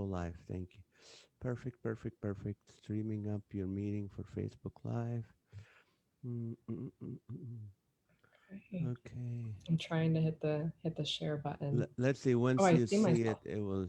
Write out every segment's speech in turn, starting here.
go live. Thank you. Perfect, perfect, perfect. Streaming up your meeting for Facebook Live. Mm, mm, mm, mm, mm. Okay. Okay. I'm trying to hit the share button. Let's see. Oh, Once I you see see myself. it, it will.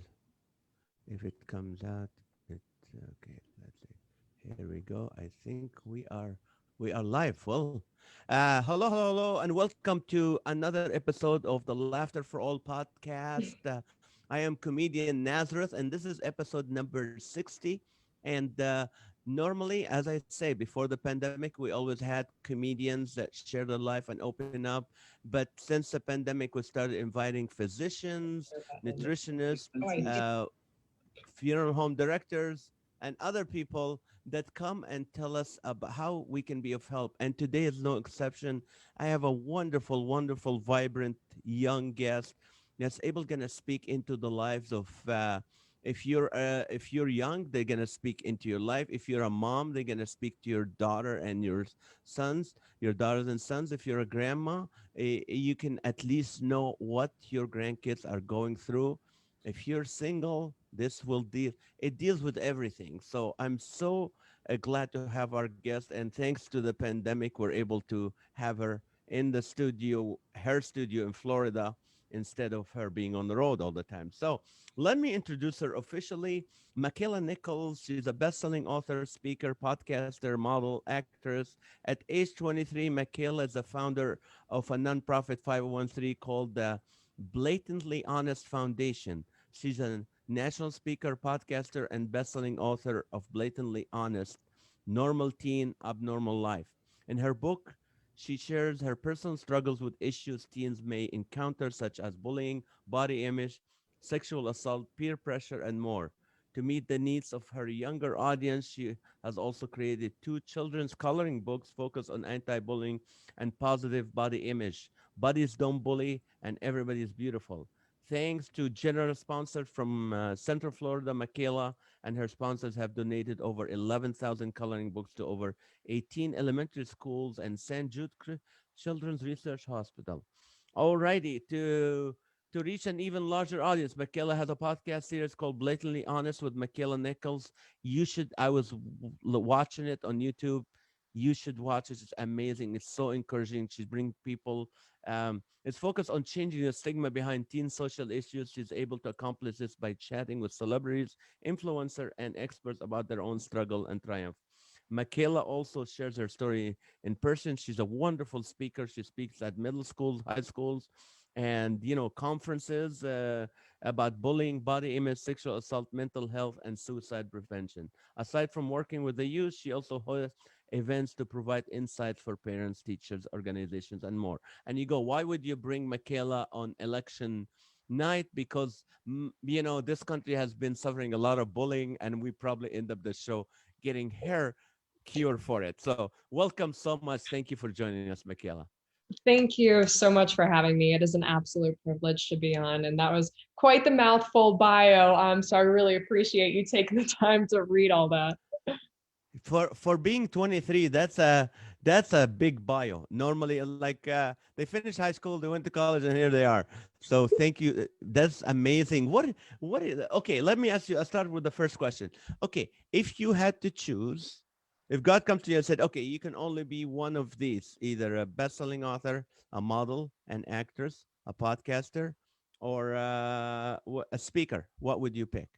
If it comes out, it okay. Let's see. Here we go. I think we are live. Well, hello, hello, hello, and welcome to another episode of the Laughter for All podcast. I am comedian Nazareth, and this is episode number 60. And normally, as I say, before the pandemic, we always had comedians that share their life and open up. But since the pandemic, we started inviting physicians, Share button. nutritionists, Oh, I see. uh, funeral home directors, and other people that come and tell us about how we can be of help. And today is no exception. I have a wonderful, wonderful, vibrant young guest that's able gonna speak into the lives of. If you're young, they're gonna speak into your life. If you're a mom, they're gonna speak to your daughter and your sons, your daughters and sons. If you're a grandma, you can at least know what your grandkids are going through. If you're single, this will deal it deals with everything. So I'm so glad to have our guest, and thanks to the pandemic we're able to have her in the studio, her studio in Florida, instead of her being on the road all the time. So let me introduce her officially. Makaila Nichols, she's a best-selling author, speaker, podcaster, model, actress. At age 23, Makaila is the founder of a nonprofit 501 called the Blatantly Honest Foundation. She's a national speaker, podcaster, and best-selling author of Blatantly Honest: Normal Teen, Abnormal Life. In her book, she shares her personal struggles with issues teens may encounter, such as bullying, body image, sexual assault, peer pressure, and more. To meet the needs of her younger audience, she has also created two children's coloring books focused on anti bullying and positive body image: Buddies Don't Bully and Everybody's Beautiful. Thanks to generous sponsors from Central Florida, Michaela and her sponsors have donated over 11,000 coloring books to over 18 elementary schools and St. Jude Children's Research Hospital. Alrighty, to reach an even larger audience, Michaela has a podcast series called Blatantly Honest with Makaila Nichols. You should. I was watching it on YouTube. You should watch it. It's amazing. It's so encouraging. She brings people. It's focused on changing the stigma behind teen social issues. She's able to accomplish this by chatting with celebrities, influencers, and experts about their own struggle and triumph. Michaela also shares her story in person. She's a wonderful speaker. She speaks at middle schools, high schools, and conferences about bullying, body image, sexual assault, mental health, and suicide prevention. Aside from working with the youth, she also hosts events to provide insights for parents, teachers, organizations, and more. And you go, why would you bring Michaela on election night? Because this country has been suffering a lot of bullying, and we probably end up the show getting her cure for it. So welcome so much. Thank you for joining us, Michaela. Thank you so much for having me. It is an absolute privilege to be on, and that was quite the mouthful bio. So I really appreciate you taking the time to read all that. For being 23, that's a big bio. Normally, like they finished high school, they went to college, and here they are. So thank you. That's amazing. What is okay? Let me ask you. I'll start with the first question. Okay, if you had to choose, if God comes to you and said, okay, you can only be one of these, either a best-selling author, a model, an actress, a podcaster, or a speaker, what would you pick?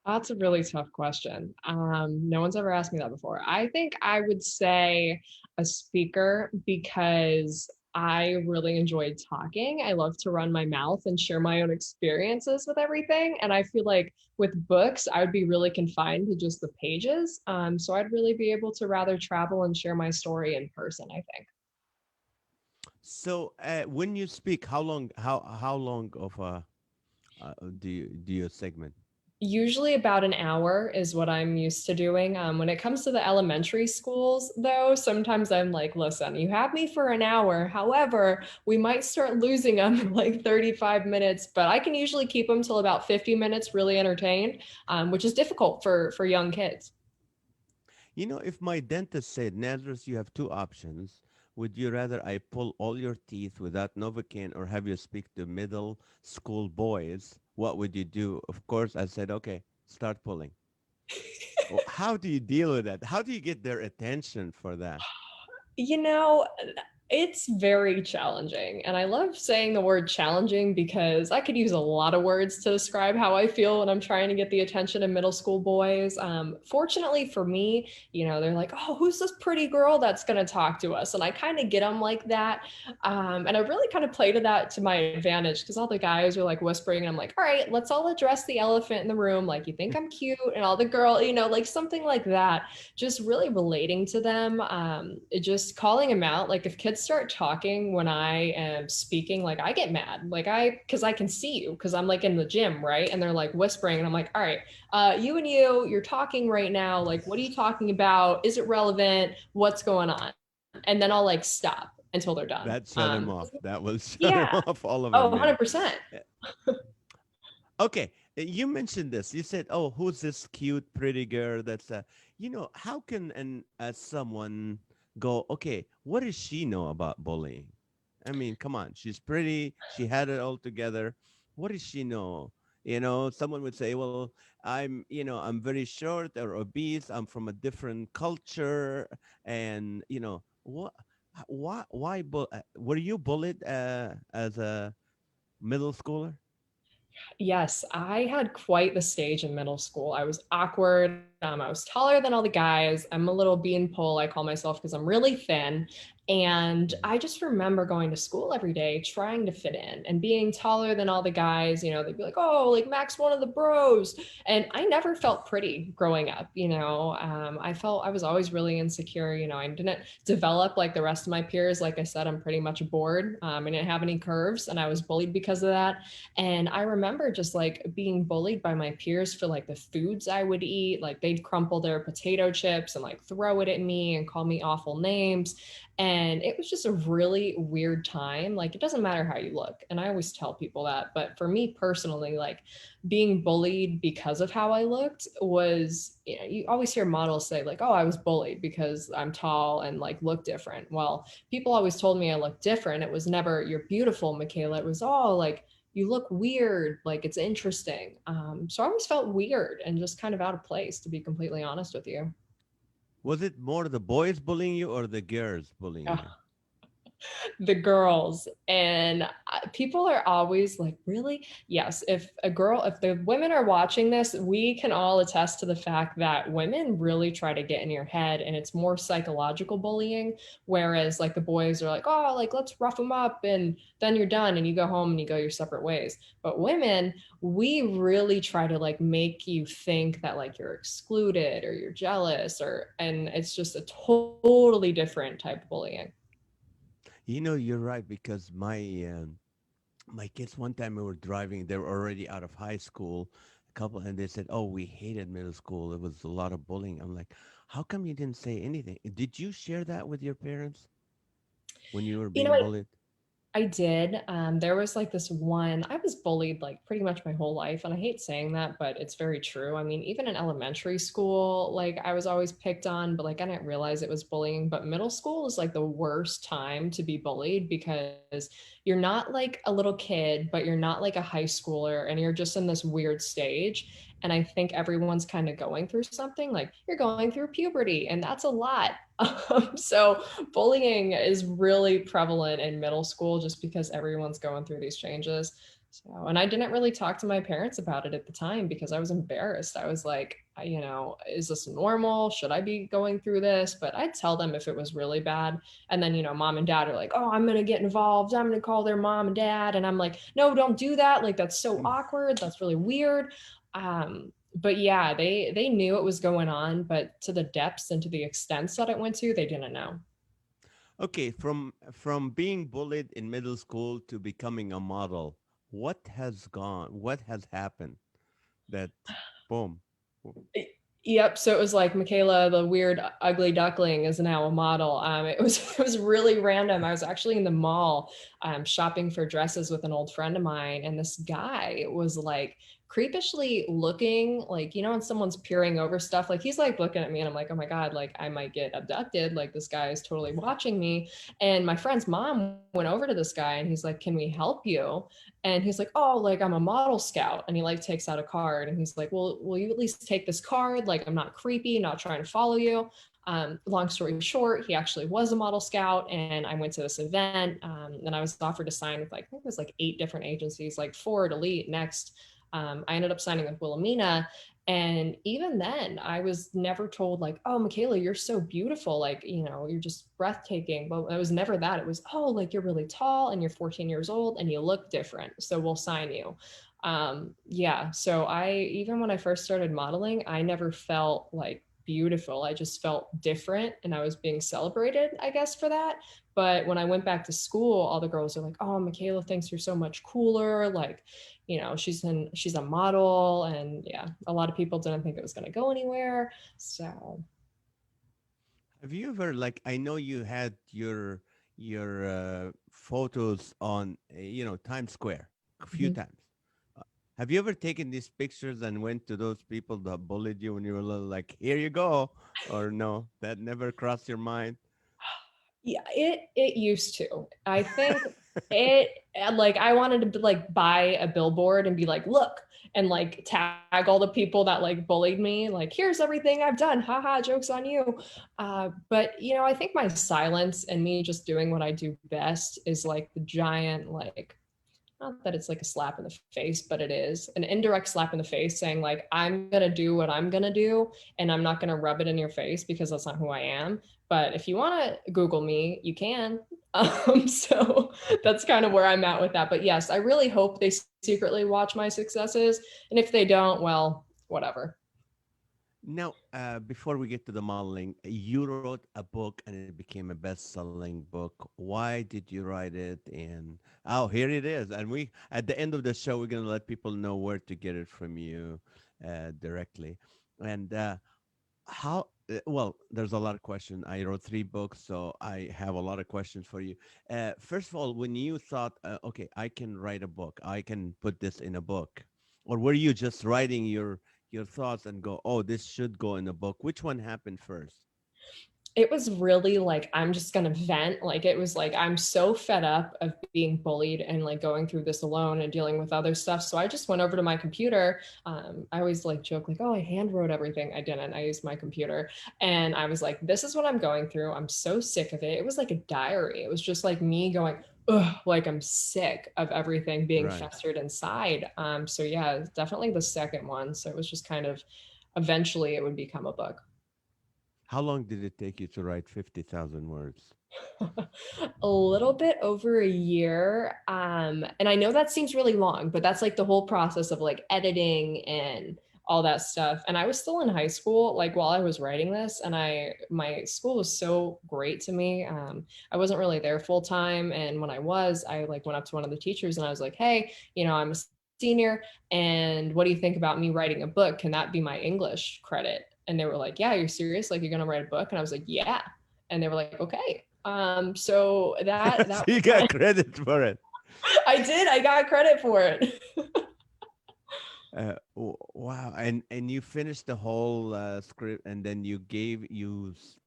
That's a really tough question. No one's ever asked me that before. I think I would say a speaker because I really enjoyed talking. I love to run my mouth and share my own experiences with everything. And I feel like with books, I would be really confined to just the pages. So I'd really be able to rather travel and share my story in person, I think. So when you speak, how long of a do you segment? Usually about an hour is what I'm used to doing. When it comes to the elementary schools, though, sometimes I'm like, listen, you have me for an hour. However, we might start losing them in like 35 minutes, but I can usually keep them till about 50 minutes really entertained, which is difficult for young kids. If my dentist said, Nazareth, you have two options. Would you rather I pull all your teeth without Novocaine or have you speak to middle school boys? what would you do? Of course, I said, okay, start pulling. How do you deal with that? How do you get their attention for that? You know, it's very challenging. And I love saying the word challenging because I could use a lot of words to describe how I feel when I'm trying to get the attention of middle school boys. Fortunately for me, they're like, oh, who's this pretty girl that's going to talk to us? And I kind of get them like that. And I really kind of play to that to my advantage because all the guys are like whispering. And I'm like, all right, let's all address the elephant in the room. Like, you think I'm cute? And all the girl, like something like that, just really relating to them, just calling them out. Like if kids start talking when I am speaking, like I get mad, because I can see you, because I'm like in the gym, right? And they're like whispering, and I'm like, all right, you're talking right now. Like, what are you talking about? Is it relevant? What's going on? And then I'll like stop until they're done. That shut him off. That will shut Yeah. him off, all of Oh, them. Yeah. 100%. Okay, you mentioned this. You said, "Oh, who's this cute, pretty girl?" That's how can someone go? Okay, what does she know about bullying? I mean, come on, she's pretty. She had it all together. What does she know? Someone would say, "Well, I'm very short or obese. I'm from a different culture, and what? Why? Were you bullied as a middle schooler?" Yes, I had quite the stage in middle school. I was awkward. I was taller than all the guys. I'm a little beanpole, I call myself, because I'm really thin. And I just remember going to school every day trying to fit in and being taller than all the guys. They'd be like, oh, like Max, one of the bros. And I never felt pretty growing up. I felt I was always really insecure. I didn't develop like the rest of my peers. Like I said, I'm pretty much a board. I didn't have any curves, and I was bullied because of that. And I remember just like being bullied by my peers for like the foods I would eat. Like they'd crumple their potato chips and like throw it at me and call me awful names. And it was just a really weird time. Like, it doesn't matter how you look. And I always tell people that. But for me personally, like being bullied because of how I looked was, you always hear models say, like, oh, I was bullied because I'm tall and like look different. Well, people always told me I looked different. It was never, you're beautiful, Makaila. It was, oh, like, you look weird, like it's interesting. So I always felt weird and just kind of out of place, to be completely honest with you. Was it more the boys bullying you or the girls bullying you? The girls. And people are always like, really? Yes. If the women are watching this, we can all attest to the fact that women really try to get in your head, and it's more psychological bullying. Whereas like the boys are like, oh, like let's rough them up and then you're done and you go home and you go your separate ways. But women, we really try to like make you think that like you're excluded or you're jealous, and it's just a totally different type of bullying. You're right because my kids one time we were driving, they were already out of high school, a couple, and they said, "Oh, we hated middle school. It was a lot of bullying." I'm like, "How come you didn't say anything? Did you share that with your parents when you were You know being what? bullied?" I did. There was like this one, I was bullied like pretty much my whole life. And I hate saying that, but it's very true. I mean, even in elementary school, like I was always picked on, but like I didn't realize it was bullying. But middle school is like the worst time to be bullied because you're not like a little kid, but you're not like a high schooler, and you're just in this weird stage. And I think everyone's kind of going through something, like you're going through puberty, and that's a lot. So bullying is really prevalent in middle school just because everyone's going through these changes. So, and I didn't really talk to my parents about it at the time because I was embarrassed. I was like, is this normal? Should I be going through this? But I'd tell them if it was really bad. And then, mom and dad are like, oh, I'm going to get involved. I'm going to call their mom and dad. And I'm like, no, don't do that. Like, that's so awkward. That's really weird. But yeah, they knew it was going on, but to the depths and to the extents that it went to, they didn't know. Okay, from being bullied in middle school to becoming a model, what has gone? What has happened? That, boom. Yep. So it was like Makaila, the weird ugly duckling, is now a model. It was it was really random. I was actually in the mall shopping for dresses with an old friend of mine, and this guy was like creepishly looking, like, you know, when someone's peering over stuff, like he's like looking at me and I'm like, oh my God, like I might get abducted. Like this guy is totally watching me. And my friend's mom went over to this guy and he's like, can we help you? And he's like, oh, like I'm a model scout. And he like takes out a card and he's like, well, will you at least take this card? Like I'm not creepy, not trying to follow you. Long story short, he actually was a model scout, and I went to this event, and I was offered to sign with like I think it was like 8 different agencies, like Ford, Elite, Next. I ended up signing with Wilhelmina, and even then, I was never told like, "Oh, Makaila, you're so beautiful, like you know, you're just breathtaking." But it was never that. It was, "Oh, like you're really tall, and you're 14 years old, and you look different, so we'll sign you." Yeah, so I even when I first started modeling, I never felt like beautiful. I just felt different and I was being celebrated, I guess, for that. But when I went back to school, all the girls are like, "Oh, Makaila thinks you're so much cooler. Like, you know, she's a model." And yeah, a lot of people didn't think it was gonna go anywhere. So Have you ever like I know you had your photos on Times Square a few mhm. times. Uh, have you ever taken these pictures and went to those people that bullied you when you were little, like here you go, or no? That never crossed your mind. Yeah, it used to. I think it like I wanted to like buy a billboard and be like, look, and like tag all the people that like bullied me, like here's everything I've done. Haha, joke's on you. But you know, I think my silence and me just doing what I do best is like the giant like not that it's like a slap in the face, but it is an indirect slap in the face saying like I'm going to do what I'm going to do and I'm not going to rub it in your face because that's not who I am. But if you want to Google me, you can. So that's kind of where I'm at with that. But yes, I really hope they secretly watch my successes. And if they don't, well, whatever. Now, before we get to the modeling, you wrote a book and it became a best-selling book. Why did you write it? And oh, here it is. And we, at the end of the show, we're gonna let people know where to get it from you directly. And how? Well, there's a lot of questions. I wrote 3 books, so I have a lot of questions for you. First of all, when you thought, okay, I can write a book, I can put this in a book, or were you just writing your thoughts and go, oh, this should go in a book? Which one happened first? It was really like I'm just gonna vent. Like it was like I'm so fed up of being bullied and like going through this alone and dealing with other stuff. So I just went over to my computer. I always like joke like, oh, I hand wrote everything. I didn't. I used my computer, and I was like, this is what I'm going through. I'm so sick of it. It was like a diary. It was just like me going, ugh, like I'm sick of everything being Right. festered inside. So yeah, definitely the second one. So it was just kind of eventually it would become a book. How long did it take you to write 50,000 words? A little bit over a year. And I know that seems really long, but that's like the whole process of like editing and all that stuff. And I was still in high school, like while I was writing this, and my school was so great to me. I wasn't really there full time. And when I was, I like went up to one of the teachers and I was like, hey, you know, I'm a senior. And what do you think about me writing a book? Can that be my English credit? And they were like, yeah, you're serious? Like you're gonna write a book? And I was like, yeah. And they were like, okay. So that So you got credit for it. I did. I got credit for it. Wow. And you finished the whole script, and then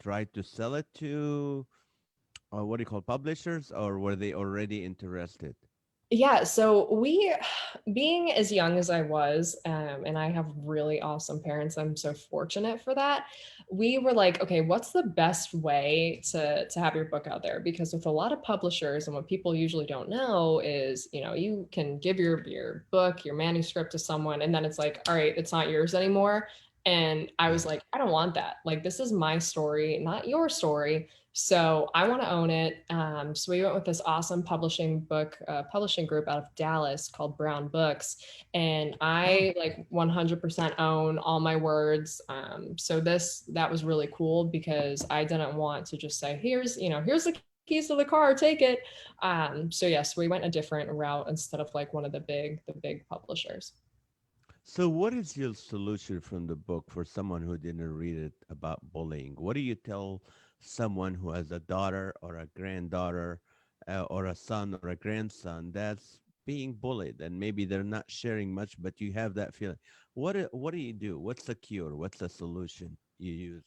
tried to sell it to what do you call publishers, or were they already interested? Yeah, so we, being as young as I was, and I have really awesome parents, I'm so fortunate for that. We were like, okay, what's the best way to have your book out there? Because with a lot of publishers, and what people usually don't know is, you know, you can give your book, your manuscript to someone, and then it's like, all right, it's not yours anymore. And I was Yes. like, I don't want that. Like, this is my story, not your story. So I want to own it. So we went with this awesome publishing group out of Dallas called Brown Books, and Oh, I like 100% own all my words. So that was really cool because I didn't want to just say, here's the keys to the car, take it. So yes, we went a different route instead of like one of the big publishers. so what is your solution from the book for someone who didn't read it about bullying? What do you tell someone who has a daughter or a granddaughter or a son or a grandson that's being bullied and maybe they're not sharing much, but you have that feeling. What do you do? What's the cure? What's the solution you use?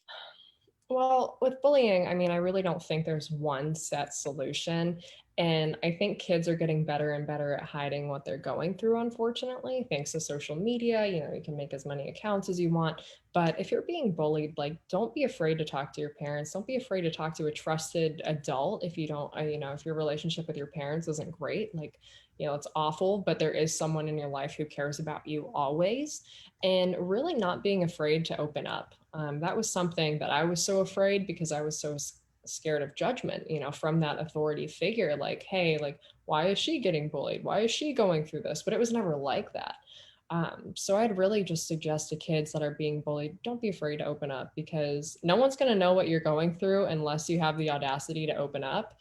Well, with bullying, I mean, I really don't think there's one set solution. And I think kids are getting better and better at hiding what they're going through, unfortunately, thanks to social media. You know, you can make as many accounts as you want. But if you're being bullied, like, don't be afraid to talk to your parents. Don't be afraid to talk to a trusted adult if you don't, you know, if your relationship with your parents isn't great. Like, you know, it's awful, but there is someone in your life who cares about you always, and really not being afraid to open up. That was something that I was so afraid because I was so scared of judgment, you know, from that authority figure. Like, hey, like, why is she getting bullied? Why is she going through this? But it was never like that. So I'd really just suggest to kids that are being bullied, don't be afraid to open up, because no one's going to know what you're going through unless you have the audacity to open up.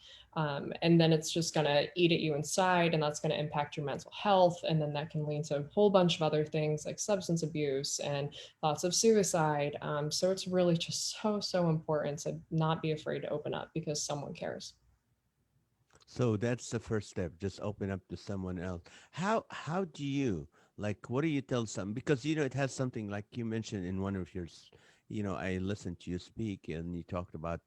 And then it's just going to eat at you inside, and that's going to impact your mental health. And then that can lead to a whole bunch of other things like substance abuse and thoughts of suicide. So it's really just so, so important to not be afraid to open up because someone cares. So that's the first step. Just open up to someone else. How do you like? What do you tell some? Because it has something like you mentioned in one of yours. I listened to you speak, and you talked about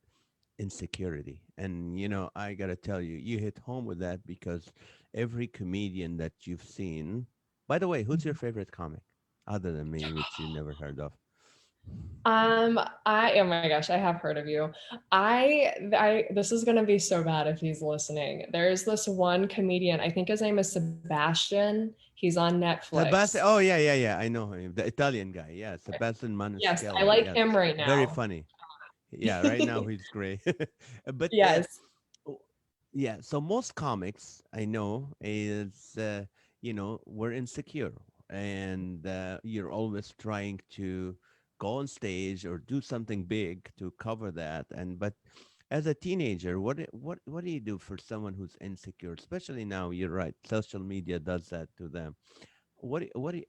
insecurity, and I gotta tell you, you hit home with that because every comedian that you've seen. By the way, who's your favorite comic, other than me, which you never heard of? I oh my gosh, I have heard of you. This is gonna be so bad if he's listening. There's this one comedian, I think his name is Sebastian. He's on Sebastian. Netflix. Oh yeah, yeah, yeah. I know him, the Italian guy. Yeah, Sebastian Yes, I Maniscalco. like Yes, him right very now. funny. Yeah, right now he's great. But Yes. oh, yeah, so most comics I know is we're insecure, and you're always trying to go on stage or do something big to cover that. And but as a teenager, what do you do for someone who's insecure? Especially now, you're right, social media does that to them.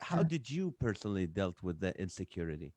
How did you personally dealt with the insecurity?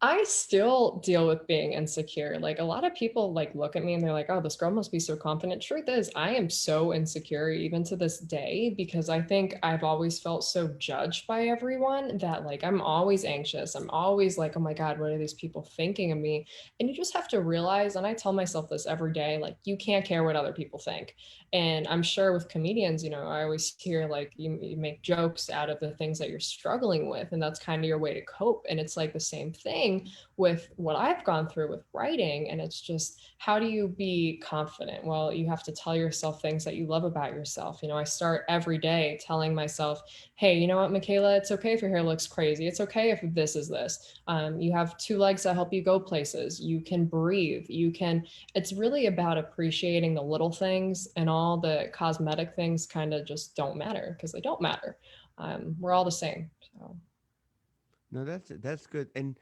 I still deal with being insecure. Like a lot of people like look at me and they're like, "Oh, this girl must be so confident." Truth is, I am so insecure even to this day because I think I've always felt so judged by everyone that like I'm always anxious. I'm always like, "Oh my God, what are these people thinking of me?" And you just have to realize, and I tell myself this every day, like you can't care what other people think. And I'm sure with comedians, you know, I always hear like you make jokes out of the things that you're struggling with, and that's kind of your way to cope. And it's like the same thing with what I've gone through with writing. And it's just, how do you be confident? Well, you have to tell yourself things that you love about yourself. You know, I start every day telling myself, hey, you know what, Makaila, it's okay if your hair looks crazy. It's okay if this is this. You have two legs that help you go places. You can breathe. You can, it's really about appreciating the little things, and all the cosmetic things kind of just don't matter because they don't matter. We're all the same. So. No, that's good. And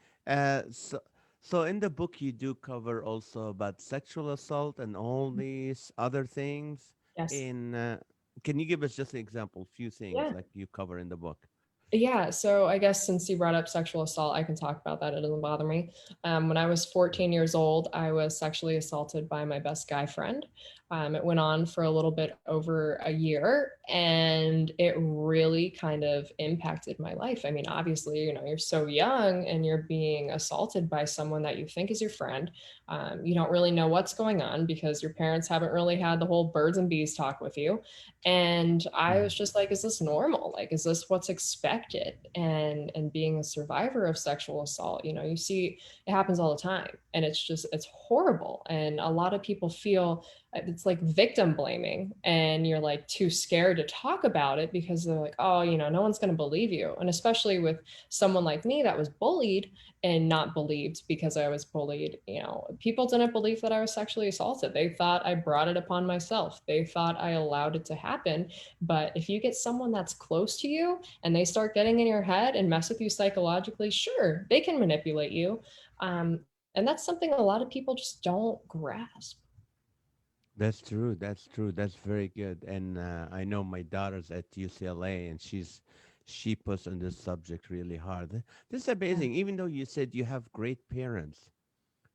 so in the book you do cover also about sexual assault and all these other things. Yes. In Can you give us just an example, few things Yeah. like you cover in the book? Yeah, so I guess since you brought up sexual assault, I can talk about that. It doesn't bother me. When I was 14 years old, I was sexually assaulted by my best guy friend. It went on for a little bit over a year, and it really kind of impacted my life. I mean, obviously, you know, you're so young and you're being assaulted by someone that you think is your friend. You don't really know what's going on because your parents haven't really had the whole birds and bees talk with you. And I Mm. was just like, is this normal? Like, is this what's expected? And being a survivor of sexual assault, you know, you see it happens all the time, and it's just, it's horrible. And a lot of people feel it's like victim blaming, and you're like too scared to talk about it because they're like, oh, you know, no one's going to believe you. And especially with someone like me that was bullied and not believed because I was bullied. You know, people didn't believe that I was sexually assaulted. They thought I brought it upon myself. They thought I allowed it to happen. But if you get someone that's close to you and they start getting in your head and mess with you psychologically, sure, they can manipulate you. And that's something a lot of people just don't grasp. That's true. That's true. That's very good. And I know my daughter's at UCLA, and she puts on this subject really hard. This is Yeah. amazing. Even though you said you have great parents,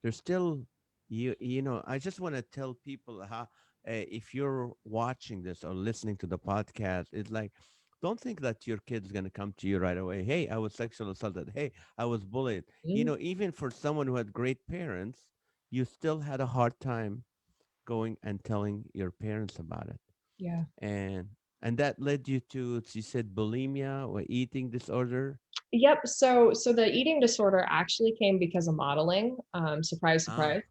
there's still, I just want to tell people how if you're watching this or listening to the podcast, it's like, don't think that your kid's going to come to you right away. Hey, I was sexually assaulted. Hey, I was bullied. Mm, Even for someone who had great parents, you still had a hard time going and telling your parents about it. yeah. And and that led you to, she said, bulimia or eating disorder. Yep. So the eating disorder actually came because of modeling. Surprise, Ah, surprise.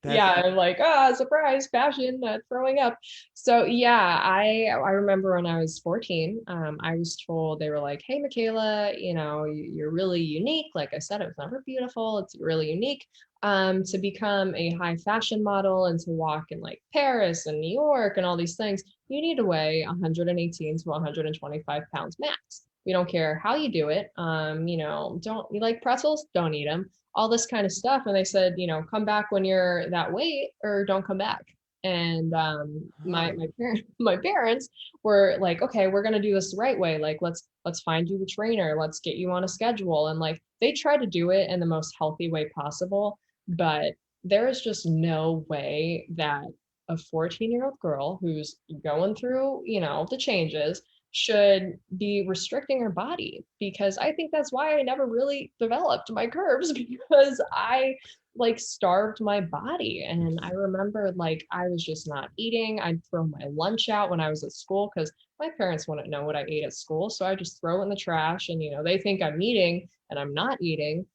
that's Yeah, I'm like, surprise, passion, throwing up. So yeah, I remember when I was 14, I was told, they were like, hey, Makaila, you're really unique. Like I said, it was never beautiful. It's really unique. To become a high fashion model and to walk in like Paris and New York and all these things, you need to weigh 118 to 125 pounds max. We don't care how you do it. Don't you like pretzels? Don't eat them, all this kind of stuff. And they said, come back when you're that weight or don't come back. And my oh. my parents my parents were like, okay, we're gonna do this the right way. Like let's find you a trainer, let's get you on a schedule. And like they try to do it in the most healthy way possible, but there is just no way that a 14-year-old girl who's going through, the changes should be restricting her body, because I think that's why I never really developed my curves because I like starved my body. And I remember like I was just not eating. I'd throw my lunch out when I was at school because my parents wouldn't know what I ate at school. So I just throw it in the trash and they think I'm eating and I'm not eating.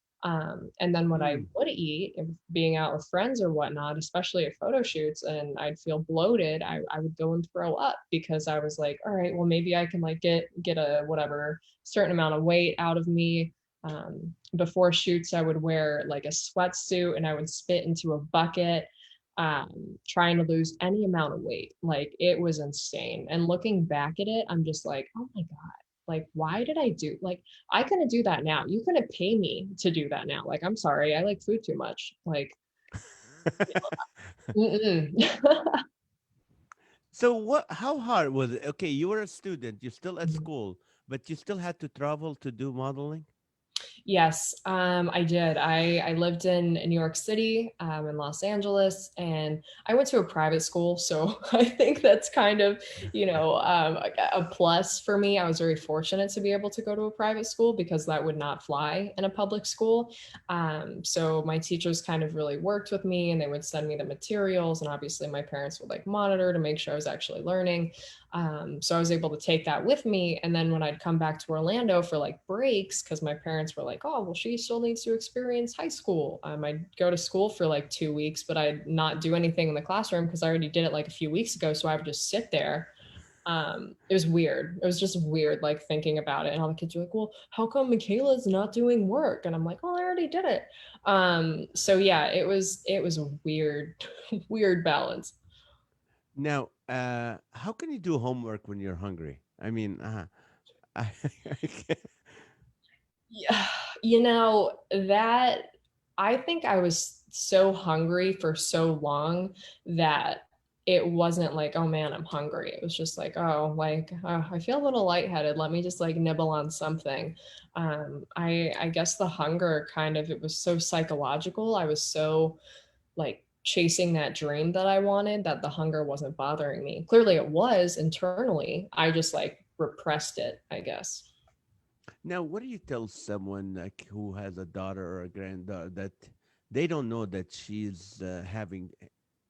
And then when I Hmm. would eat, if being out with friends or whatnot, especially at photo shoots, and I'd feel bloated, I would go and throw up because I was like, all right, well maybe I can like get a whatever certain amount of weight out of me. Before shoots, I would wear like a sweatsuit and I would spit into a bucket, trying to lose any amount of weight. Like it was insane. And looking back at it, I'm just like, oh my God, like why did I do, like I couldn't do that now. You couldn't pay me to do that now. Like, I'm sorry, I like food too much. Like, mm-mm. So what? How hard was it? Okay, you were a student. You're still at school, but you still had to travel to do modeling. Yes, I did. I lived in New York City, in Los Angeles, and I went to a private school. So I think that's kind of, a plus for me. I was very fortunate to be able to go to a private school because that would not fly in a public school. So my teachers kind of really worked with me and they would send me the materials. And obviously my parents would like monitor to make sure I was actually learning. So I was able to take that with me. And then when I'd come back to Orlando for like breaks, because my parents were like, oh, well, she still needs to experience high school. I'd go to school for like 2 weeks, but I'd not do anything in the classroom because I already did it like a few weeks ago. So I would just sit there. It was weird. It was just weird, like thinking about it. And all the kids were like, well, how come Michaela's not doing work? And I'm like, oh, I already did it. So yeah, it was a weird, weird balance. Now, how can you do homework when you're hungry? I mean, I, I can't- Yeah, that I think I was so hungry for so long that it wasn't like, oh man, I'm hungry. It was just like, oh, like I feel a little lightheaded. Let me just like nibble on something. I guess the hunger kind of, it was so psychological. I was so like chasing that dream that I wanted that the hunger wasn't bothering me. Clearly it was internally. I just like repressed it, I guess. now, what do you tell someone like who has a daughter or a granddaughter that they don't know that she's having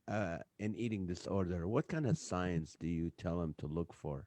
an eating disorder? What kind of signs do you tell them to look for?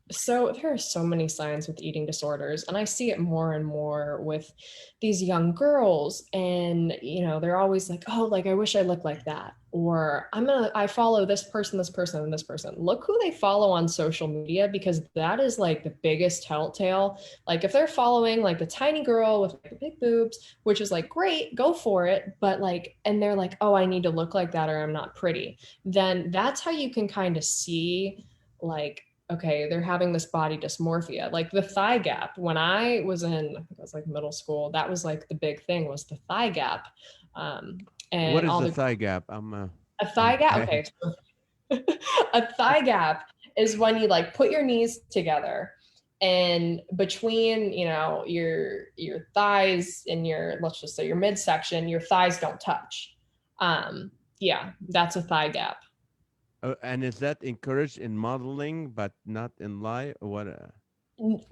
So there are so many signs with eating disorders, and I see it more and more with these young girls. And they're always like, "Oh, like I wish I looked like that," or I follow this person, and this person. Look who they follow on social media because that is like the biggest telltale. Like if they're following like the tiny girl with like, the big boobs, which is like great, go for it, but like, and they're like, "Oh, I need to look like that, or I'm not pretty." Then that's how you can kind of see like, okay, they're having this body dysmorphia. Like the thigh gap. When I was in, I think it was like middle school, that was like the big thing was the thigh gap. Um, What and is all the the thigh gap? a thigh I'm gap. bad. Okay, so a thigh gap is when you like put your knees together and between your thighs and your, let's just say your midsection, your thighs don't touch. Yeah, that's a thigh gap. And is that encouraged in modeling, but not in life? What?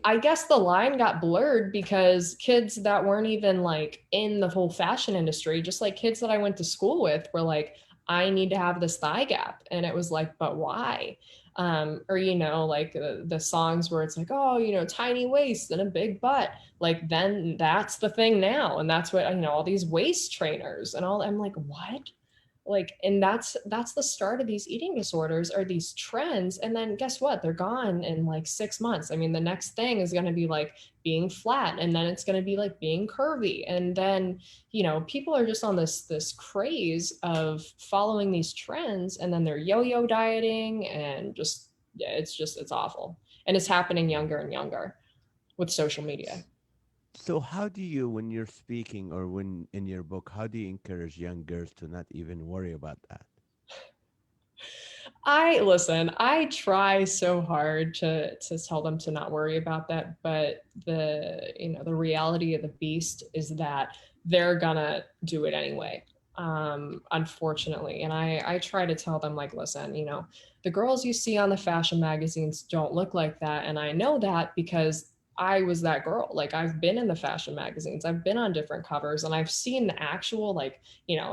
I guess the line got blurred because kids that weren't even like in the whole fashion industry, just like kids that I went to school with, were like, I need to have this thigh gap. And it was like, but why? Or, like the songs where it's like, oh, tiny waist and a big butt. Like, then that's the thing now. And that's what, all these waist trainers and all. I'm like, what? Like, and that's the start of these eating disorders, are these trends, and then guess what, they're gone in like 6 months. I mean, the next thing is going to be like being flat, and then it's going to be like being curvy, and then people are just on this craze of following these trends, and then they're yo-yo dieting, and it's awful, and it's happening younger and younger with social media. So how do you, when you're speaking or when in your book, how do you encourage young girls to not even worry about that? I try so hard to tell them to not worry about that, but the reality of the beast is that they're gonna do it anyway. Unfortunately. And I try to tell them, like, listen, the girls you see on the fashion magazines don't look like that. And I know that because I was that girl. Like, I've been in the fashion magazines, I've been on different covers, and I've seen the actual, like,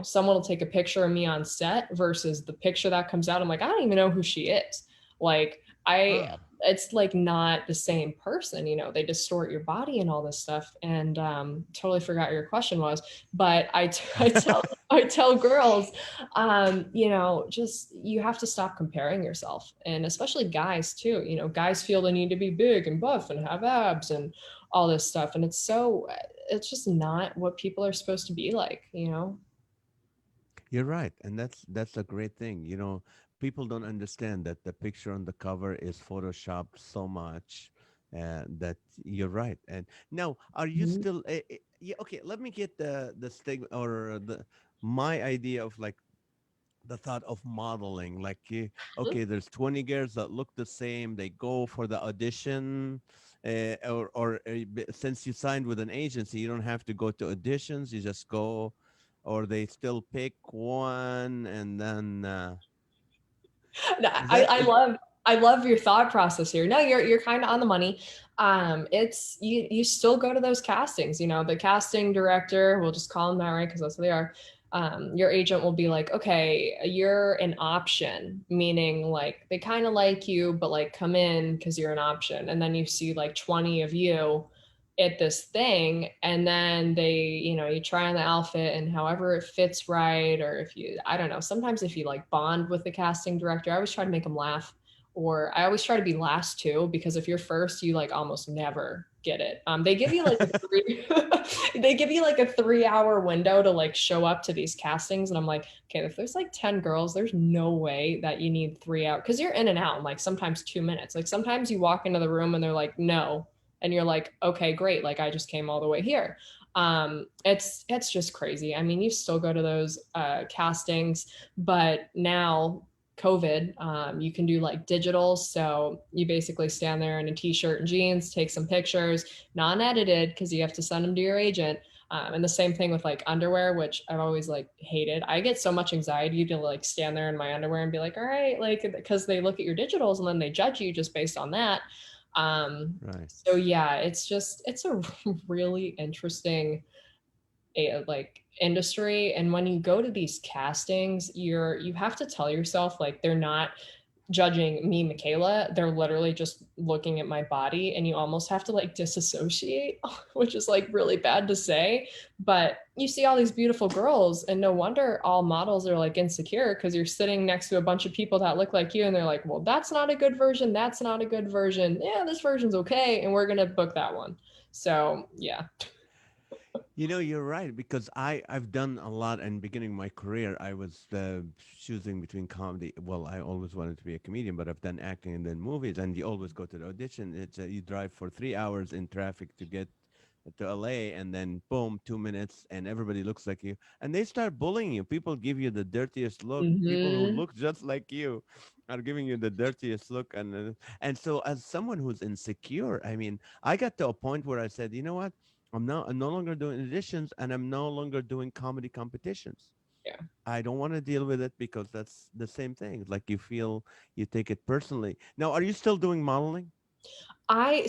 someone will take a picture of me on set versus the picture that comes out. I'm like, I don't even know who she is. Like, Ah, it's like not the same person. They distort your body and all this stuff. And totally forgot what your question was, but I tell girls, just you have to stop comparing yourself, and especially guys too. Guys feel the need to be big and buff and have abs and all this stuff, and it's just not what people are supposed to be like. you're right, and that's a great thing. People don't understand that the picture on the cover is photoshopped so much, that you're right. And now, are you Mhm. still? Yeah, okay. Let me get the stigma or the my idea of like the thought of modeling. Like, okay, there's 20 girls that look the same. They go for the audition, since you signed with an agency, you don't have to go to auditions. You just go, or they still pick one, and then No, is I, that I love I love your thought process here. No, you're kind of on the money. It's you still go to those castings. The casting director, we'll just call them that, right? Because that's what they are. Your agent will be like, okay, you're an option, meaning like they kind of like you, but like come in because you're an option. And then you see like 20 of you at this thing, and then you try on the outfit, and however it fits right, or if you, I don't know, sometimes if you like bond with the casting director, I always try to make them laugh, or I always try to be last too, because if you're first, you like almost never get it. They give you like a three they give you like a 3 hour window to like show up to these castings, and I'm like, okay, if there's like 10 girls, there's no way that you need 3 hours, because you're in and out in like sometimes 2 minutes. Like, sometimes you walk into the room and they're like, no, and you're like, okay, great, like I just came all the way here. It's just crazy. I mean, you still go to those castings, but now COVID, you can do like digital. So you basically stand there in a t-shirt and jeans, take some pictures, non-edited, because you have to send them to your agent. And the same thing with like underwear, which I've always like hated. I get so much anxiety to like stand there in my underwear and be like, all right, like, because they look at your digitals and then they judge you just based on that. right? So yeah, it's a really interesting like industry. And when you go to these castings, you have to tell yourself, like, they're not judging me, Makaila, they're literally just looking at my body, and you almost have to like disassociate, which is like really bad to say, but you see all these beautiful girls, and no wonder all models are like insecure, because you're sitting next to a bunch of people that look like you, and they're like, well, that's not a good version, that's not a good version, yeah, this version's okay, and we're gonna book that one. So yeah. You're right, because I've done a lot. In beginning of my career, I was choosing between comedy. Well, I always wanted to be a comedian, but I've done acting and then movies. And you always go to the audition. It's you drive for 3 hours in traffic to get to LA, and then boom, 2 minutes, and everybody looks like you, and they start bullying you. People give you the dirtiest look. People who Mm-hmm. look just like you are giving you the dirtiest look, and so as someone who's insecure, I mean, I got to a point where I said, you know what? I'm no longer doing auditions, and I'm no longer doing comedy competitions. Yeah. I don't want to deal with it because that's the same thing. Like you feel you take it personally. Now, are you still doing modeling? I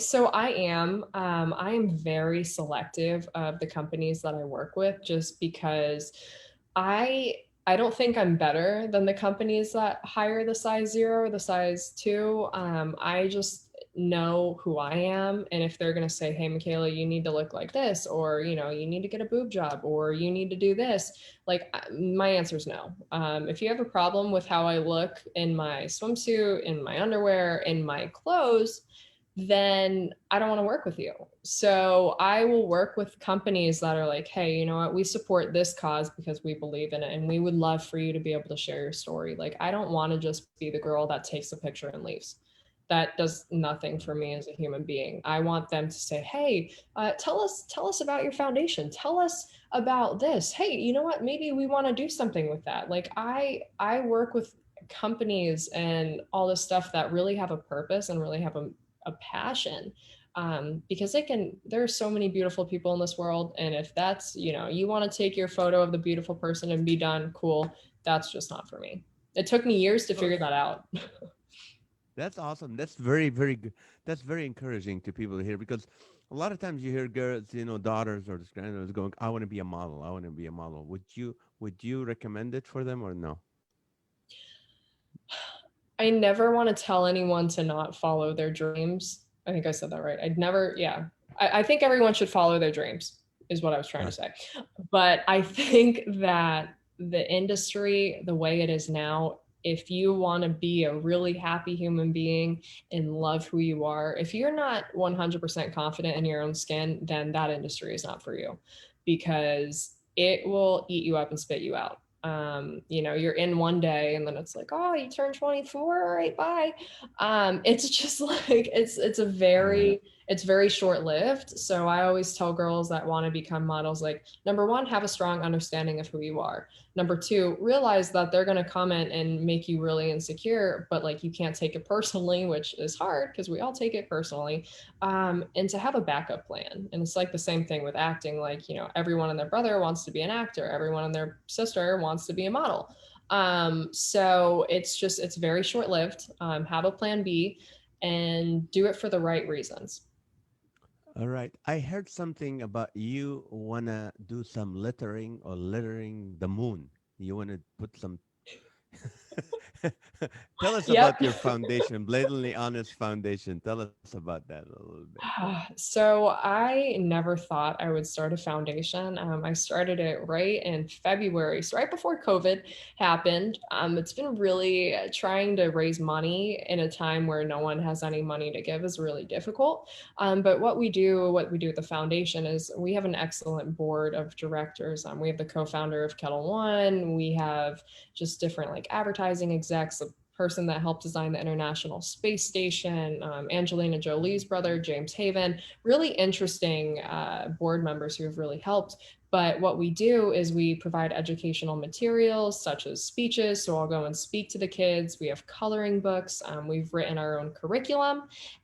am very selective of the companies that I work with just because I I don't think I'm better than the companies that hire the size 0 or the size 2. I just know who I am, and if they're going to say, "Hey Makaila, you need to look like this," or you need to get a boob job, or you need to do this, like my answer is no. If you have a problem with how I look in my swimsuit, in my underwear, in my clothes, then I don't want to work with you. So I will work with companies that are like, hey, you know what? We support this cause because we believe in it. And we would love for you to be able to share your story. Like, I don't want to just be the girl that takes a picture and leaves. That does nothing for me as a human being. I want them to say, hey, tell us about your foundation. Tell us about this. Hey, you know what? Maybe we want to do something with that. Like I work with companies and all this stuff that really have a purpose and really have a passion, because there are so many beautiful people in this world, and if that's you want to take your photo of the beautiful person and be done, cool. That's just not for me. It took me years to Oh, figure that out. that's awesome. That's very, very good. That's very encouraging to people to hear because a lot of times you hear girls, daughters or granddaughters going, "I want to be a model. I want to be a model." Would you recommend it for them or no? I never want to tell anyone to not follow their dreams. I think I said that right. I'd never, yeah. I think everyone should follow their dreams, is what I was trying to Right. say. But I think that the industry, the way it is now, if you want to be a really happy human being and love who you are, if you're not 100% confident in your own skin, then that industry is not for you, because it will eat you up and spit you out. You're in one day and then it's like, oh, you turned 24, all right, bye. It's just like Right. it's very short lived. So I always tell girls that want to become models, like, number one, have a strong understanding of who you are. Number two, realize that they're going to comment and make you really insecure, but like you can't take it personally, which is hard because we all take it personally. And to have a backup plan. And it's like the same thing with acting. Like, everyone and their brother wants to be an actor, everyone and their sister wants to be a model. So it's very short lived. Have a plan B and do it for the right reasons. All right. I heard something about you wanna do some littering the moon. You wanna put some Tell us about Yep. your foundation, Blatantly Honest Foundation. Tell us about that a little bit. So I never thought I would start a foundation. I started it right in February, so right before COVID happened. It's been really trying to raise money in a time where no one has any money to give is really difficult. But what we do at the foundation is we have an excellent board of directors. We have the co-founder of Kettle One. We have just different like advertising execs, person that helped design the International Space Station, Angelina Jolie's brother, James Haven, really interesting board members who have really helped. But what we do is we provide educational materials such as speeches. So I'll go and speak to the kids. We have coloring books. We've written our own curriculum,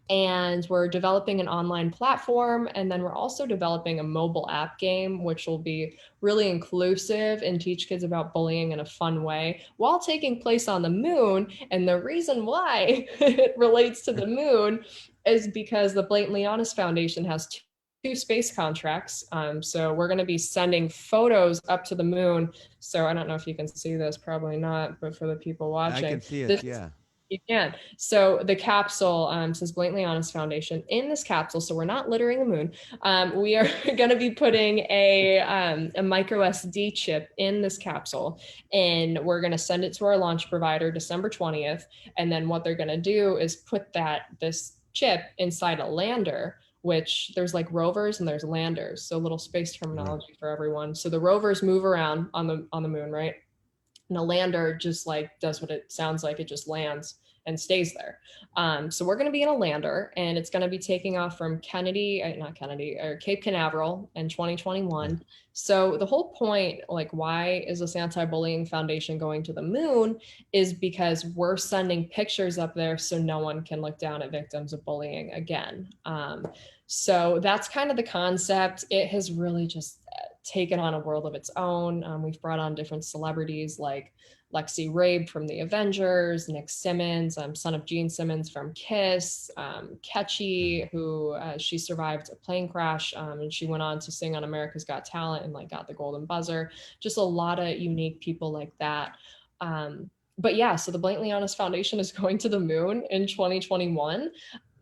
and we're developing an online platform. And then we're also developing a mobile app game, which will be really inclusive and teach kids about bullying in a fun way while taking place on the moon. And the reason why it relates to the moon is because the Blatantly Honest Foundation has two space contracts. So we're going to be sending photos up to the moon. So I don't know if you can see this, probably not, but for the people I watching, can see it. this Yeah. you can. So the capsule says Blatantly Honest Foundation. In this capsule, so we're not littering the moon. We are going to be putting a micro SD chip in this capsule, and we're going to send it to our launch provider December 20th. And then what they're going to do is put this chip inside a lander, which there's like rovers and there's landers. So little space Right. terminology for everyone. So the rovers move around on the moon, right? And a lander just like does what it sounds like, it just lands and stays there. So we're going to be in a lander, and it's going to be taking off from not Kennedy, or Cape Canaveral in Right. 2021. So the whole point, like, why is this anti-bullying foundation going to the moon, is because we're sending pictures up there so no one can look down at victims of bullying again. So that's kind of the concept. It has really just taken on a world of its own. We've brought on different celebrities like Lexi Rabe from the Avengers, Nick Simmons, son of Gene Simmons from Kiss, Ketchy, who she survived a plane crash, and she went on to sing on America's Got Talent and like got the golden buzzer. Just a lot of unique people like that. But yeah, so the Blatantly Honest Foundation is going to the moon in 2021.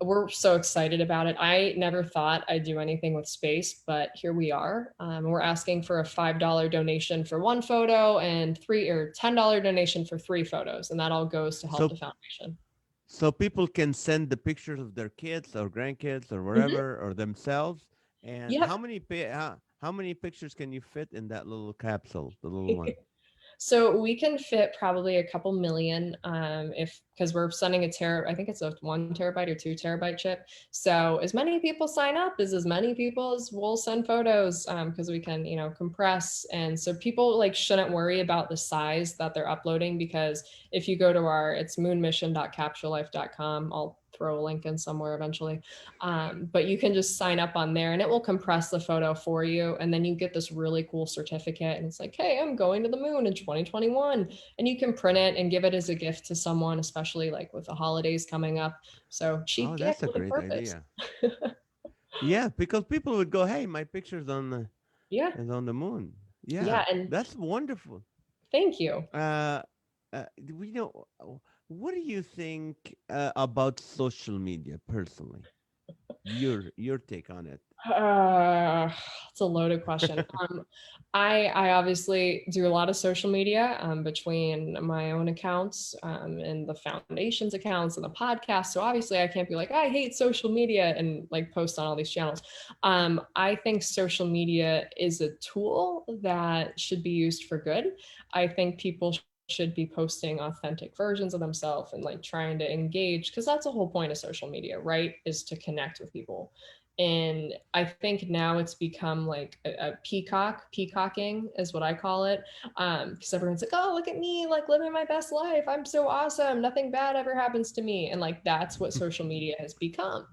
We're so excited about it. I never thought I'd do anything with space, but here we are. We're asking for a $5 donation for one photo and $10 donation for 3 photos, and that all goes to help So the foundation. so people can send the pictures of their kids or grandkids or Mm-hmm. whatever or themselves. And Yep. how many pictures can you fit in that little capsule, the little one? So we can fit probably a couple million, if because we're sending I think it's a 1 terabyte or 2 terabyte chip. So as many people sign up as many people as will send photos, because we can, compress. And so people like shouldn't worry about the size that they're uploading, because if you go to it's moonmission.capturelife.com, I'll throw a link in somewhere eventually. But you can just sign up on there and it will compress the photo for you. And then you get this really cool certificate. And it's like, hey, I'm going to the moon in 2021. And you can print it and give it as a gift to someone, especially like with the holidays coming up. So cheap Oh, gift that's a with a great purpose. idea. Yeah, because people would go, "Hey, my picture's Yeah. is on the moon." Yeah, Yeah. And that's wonderful. thank you. Uh, we know. What do you think about social media personally? Your take on it? Uh, it's a loaded question. I obviously do a lot of social media, between my own accounts, and the foundation's accounts and the podcast. So obviously, I can't be like, I hate social media and like post on all these channels. I think social media is a tool that should be used for good. I think people should be posting authentic versions of themselves and like trying to engage, because that's the whole point of social media, right? Is to connect with people. And I think now it's become like a peacocking is what I call it. Because everyone's like, oh, look at me, like living my best life, I'm so awesome, nothing bad ever happens to me. And like that's what social media has become.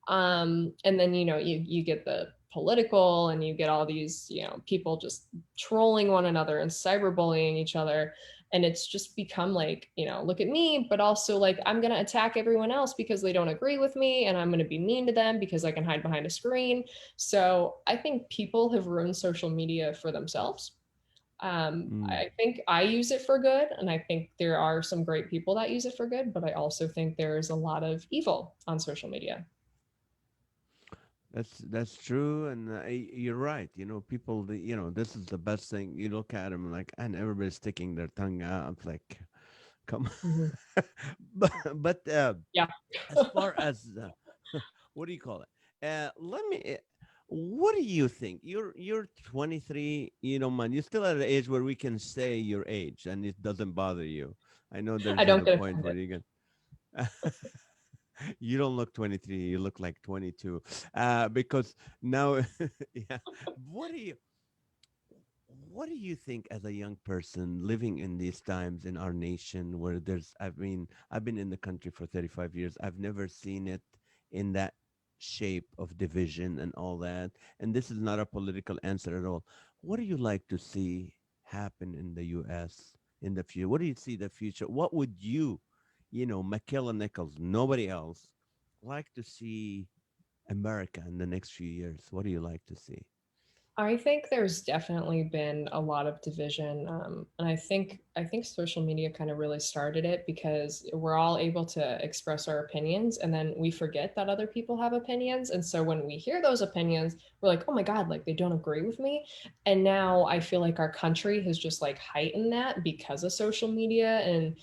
And then you get the political, and you get all these people just trolling one another and cyberbullying each other. And it's just become like, look at me, but also like I'm going to attack everyone else because they don't agree with me, and I'm going to be mean to them because I can hide behind a screen. So I think people have ruined social media for themselves. Mm, I think I use it for good, and I think there are some great people that use it for good, but I also think there's a lot of evil on social media. that's true, and you're right. People, this is the best thing. You look at them like, and everybody's sticking their tongue out. It's like, come Mhm. on. but Yeah. as far as what do you call it? Let me. What do you think? You're 23. Man, you're still at an age where we can say your age and it doesn't bother you. I know I there's don't a get point where offended. you get. You don't look 23. You look like 22. Because now, yeah. What do you? What do you think as a young person living in these times in our nation where I've been in the country for 35 years. I've never seen it in that shape of division and all that. And this is not a political answer at all. What do you like to see happen in the US in the future? What do you see the future? What would Makaila Nichols, nobody else, like to see America in the next few years? What do you like to see? I think there's definitely been a lot of division, and I think social media kind of really started it, because we're all able to express our opinions, and then we forget that other people have opinions, and so when we hear those opinions, we're like, oh my god, like they don't agree with me. And now I feel like our country has just like heightened that because of social media, and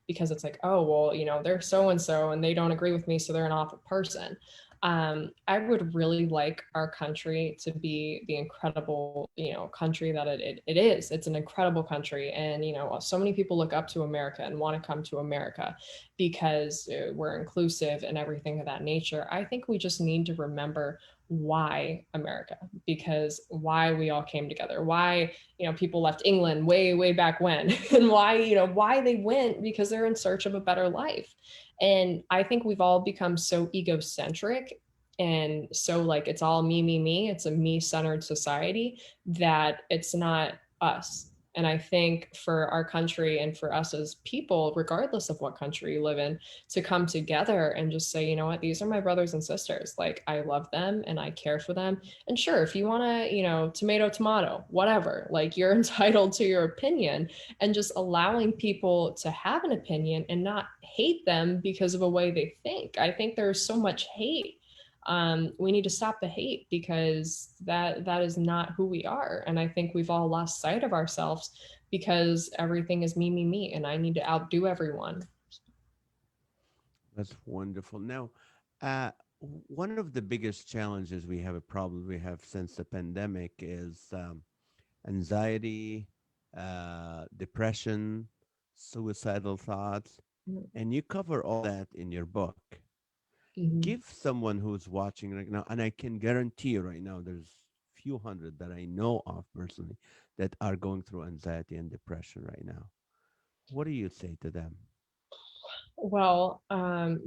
because it's like, oh well, they're so and so and they don't agree with me, so they're an awful person. I would really like our country to be the incredible, country that it is. It's an incredible country. And, so many people look up to America and want to come to America because we're inclusive and everything of that nature. I think we just need to remember why America, because why we all came together, why, people left England way, way back when, and why they went, because they're in search of a better life. And I think we've all become so egocentric and so like it's all me, it's a me centered society, that it's not us. And I think for our country and for us as people, regardless of what country you live in, to come together and just say, you know what, these are my brothers and sisters, like I love them and I care for them. And sure, if you want to, tomato tomato, whatever, like you're entitled to your opinion. And just allowing people to have an opinion and not hate them because of a way they think. I think there's so much hate. We need to stop the hate, because that is not who we are. And I think we've all lost sight of ourselves because everything is me, and I need to outdo everyone. That's wonderful. Now, uh, one of the biggest challenges we have, a problem we have since the pandemic, is anxiety, depression, suicidal thoughts, and you cover all that in your book. Mm-hmm. Give someone who's watching right now, and I can guarantee you right now, there's few hundred that I know of personally that are going through anxiety and depression right now. What do you say to them? Well,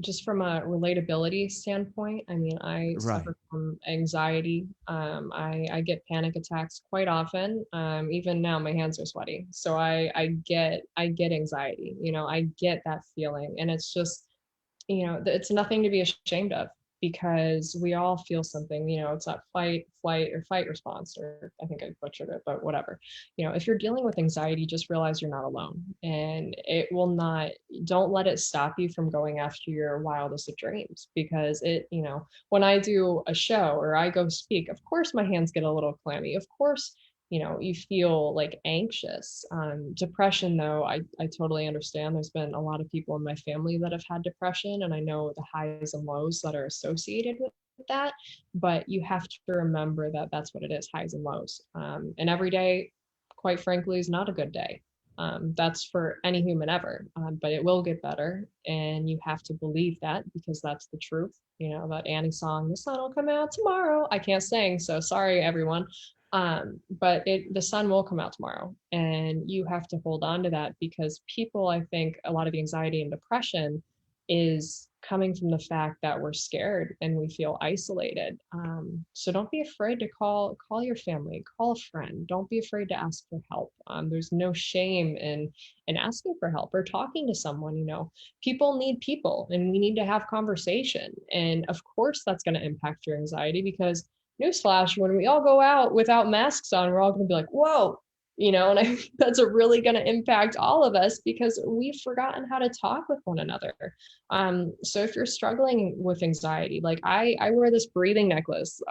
just from a relatability standpoint, I mean, I Right. suffer from anxiety. I get panic attacks quite often. Even now, my hands are sweaty. So I get anxiety. I get that feeling, and it's just, it's nothing to be ashamed of, because we all feel something. It's that fight, flight, or fight response, or I think I butchered it, but whatever. If you're dealing with anxiety, just realize you're not alone, and it will not, don't let it stop you from going after your wildest of dreams, because when I do a show or I go speak, of course my hands get a little clammy. Of course, you feel like anxious. Depression, though, I totally understand. There's been a lot of people in my family that have had depression, and I know the highs and lows that are associated with that. But you have to remember that that's what it is, highs and lows. And every day, quite frankly, is not a good day. That's for any human ever, but it will get better. And you have to believe that, because that's the truth. That Annie song, "The sun will come out tomorrow." I can't sing, so sorry, everyone. But the sun will come out tomorrow, and you have to hold on to that, because people, I think a lot of the anxiety and depression is coming from the fact that we're scared and we feel isolated. So don't be afraid to call your family, call a friend. Don't be afraid to ask for help. There's no shame in asking for help or talking to someone. People need people, and we need to have conversation. And of course, that's going to impact your anxiety, because newsflash, when we all go out without masks on, we're all going to be like, whoa, and I think that's really going to impact all of us, because we've forgotten how to talk with one another. So if you're struggling with anxiety, like I wear this breathing necklace,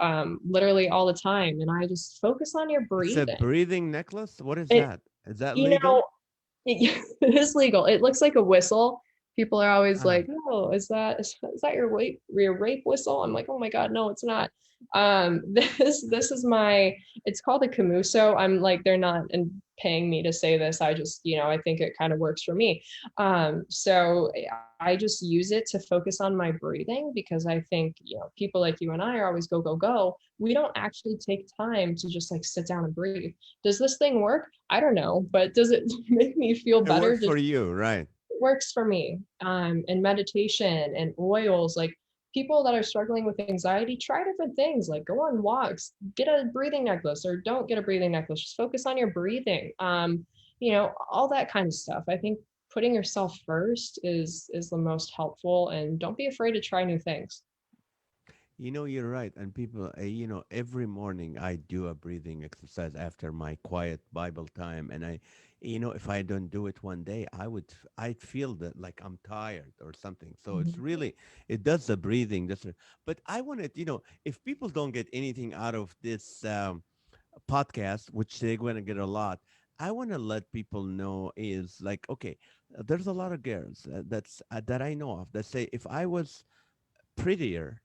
literally all the time, and I just focus on your It's a breathing. breathing necklace. What is It, that? Is that you know, legal? it is legal. It looks like a whistle. People are always Ah, like, "Oh, is that your rape whistle?" I'm like, "Oh my God, no, it's not." This is my. It's called a camuso. I'm like, they're not paying me to say this. I just, I think it kind of works for me. So I just use it to focus on my breathing, because I think, people like you and I are always go, go, go. We don't actually take time to just like sit down and breathe. Does this thing work? I don't know, but does it make me feel it better? works for Just you, right? works for me. And meditation and oils, like people that are struggling with anxiety, try different things, like go on walks, get a breathing necklace, or don't get a breathing necklace. Just focus on your breathing. All that kind of stuff. I think putting yourself first is the most helpful, and don't be afraid to try new things. You're right. And people, every morning I do a breathing exercise after my quiet Bible time. And if I don't do it one day, I'd feel that like I'm tired or something. So it's Mhm. really, it does the breathing. But I wanted, if people don't get anything out of this podcast, which they're going to get a lot, I want to let people know is like, okay, there's a lot of girls that I know of that say, if I was prettier,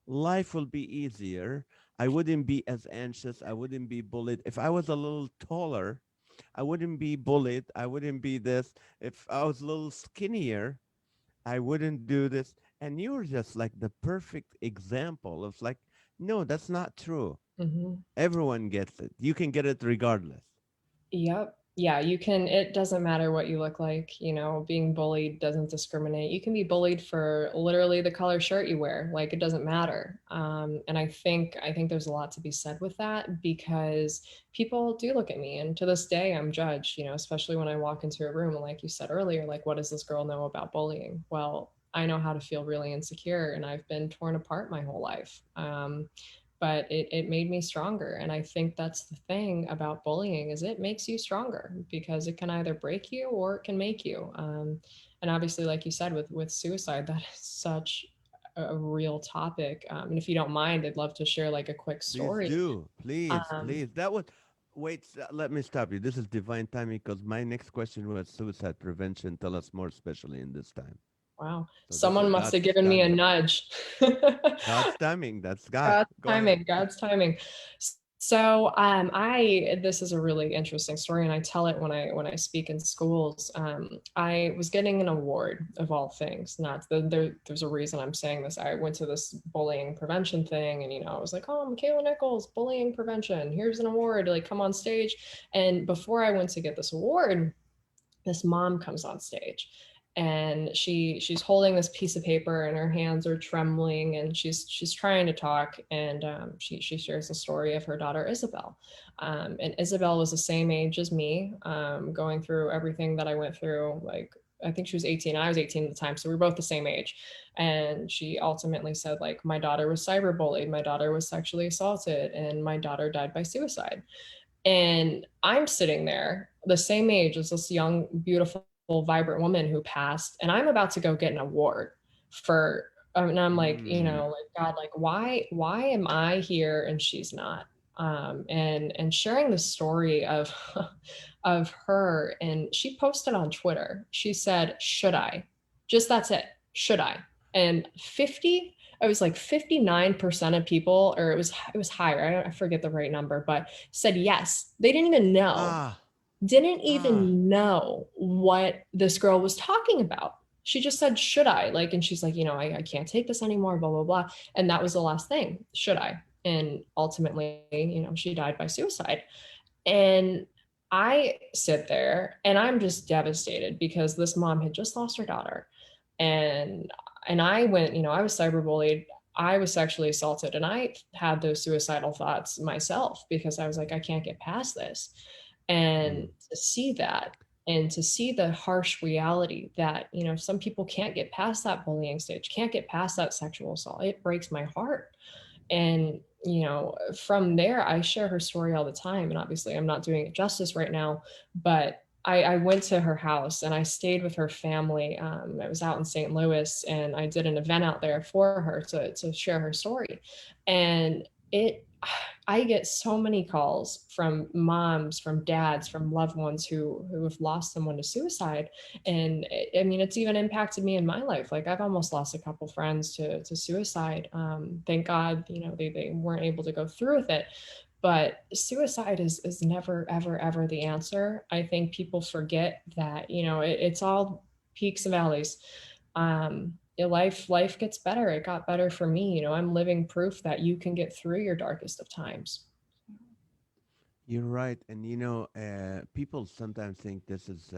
life will be easier. I wouldn't be as anxious. I wouldn't be bullied. If I was a little taller, I wouldn't be bullied. I wouldn't be this. If I was a little skinnier, I wouldn't do this. And you're just like the perfect example of like, no, that's not true. Mhm. Everyone gets it. You can get it regardless. Yep. Yeah, you can, it doesn't matter what you look like, being bullied doesn't discriminate. You can be bullied for literally the color shirt you wear. Like it doesn't matter. And I think there's a lot to be said with that because people do look at me, and to this day I'm judged, especially when I walk into a room and like you said earlier, like what does this girl know about bullying? Well, I know how to feel really insecure, and I've been torn apart my whole life. But it made me stronger, and I think that's the thing about bullying is it makes you stronger because it can either break you or it can make you. And obviously, like you said, with suicide, that is such a real topic. And if you don't mind, I'd love to share like a quick Please story. do. Please, um, please. That was. Wait, let me stop you. This is divine timing because my next question was suicide prevention. Tell us more, especially in this time. wow, So this is someone must have God's given me a timing. nudge. God's timing. That's God. God's Go ahead. timing, God's timing. So I this is a really interesting story, and I tell it when I speak in schools. I was getting an award of all things. Not there's a reason I'm saying this. I went to this bullying prevention thing, and I was like, oh, Makaila Nichols, bullying prevention. Here's an award. Like, come on stage. And before I went to get this award, this mom comes on stage, and she's holding this piece of paper and her hands are trembling, and she's trying to talk, and she shares the story of her daughter Isabel. And Isabel was the same age as me, going through everything that I went through. Like, I think she was 18, I was 18 at the time, so we were both the same age. And she ultimately said, like, my daughter was cyberbullied, my daughter was sexually assaulted, and my daughter died by suicide. And I'm sitting there, the same age as this young, beautiful, vibrant woman who passed, and I'm about to go get an award for. And I'm like, Mm. like, God, like, why am I here and she's not? And sharing the story of of her, and she posted on Twitter. She said, "Should I?" Just that's it. Should I? And 50, it was like 59% of people, or it was higher. I forget the right number, but said yes. They Ah. didn't Ah. even know what this girl was talking about. She just said, should I? Like, and she's like, I can't take this anymore, blah, blah, blah. And that was the last thing. Should I? And ultimately, she died by suicide. And I sit there and I'm just devastated because this mom had just lost her daughter. And I went, I was cyberbullied. I was sexually assaulted, and I had those suicidal thoughts myself because I was like, I can't get past this. And Mm. to see that, and to see the harsh reality that, some people can't get past that bullying stage, can't get past that sexual assault, it breaks my heart. And from there, I share her story all the time, and obviously I'm not doing it justice right now, but I went to her house and I stayed with her family. I was out in St. Louis, and I did an event out there for her to share her story. And it I get so many calls from moms, from dads, from loved ones who have lost someone to suicide. And I mean, it's even impacted me in my life. Like, I've almost lost a couple friends to suicide. Thank God, they weren't able to go through with it. But suicide is never, ever, ever the answer. I think people forget that, it's all peaks and valleys. Life gets better. It got better for me. I'm living proof that you can get through your darkest of times. You're right. And people sometimes think this is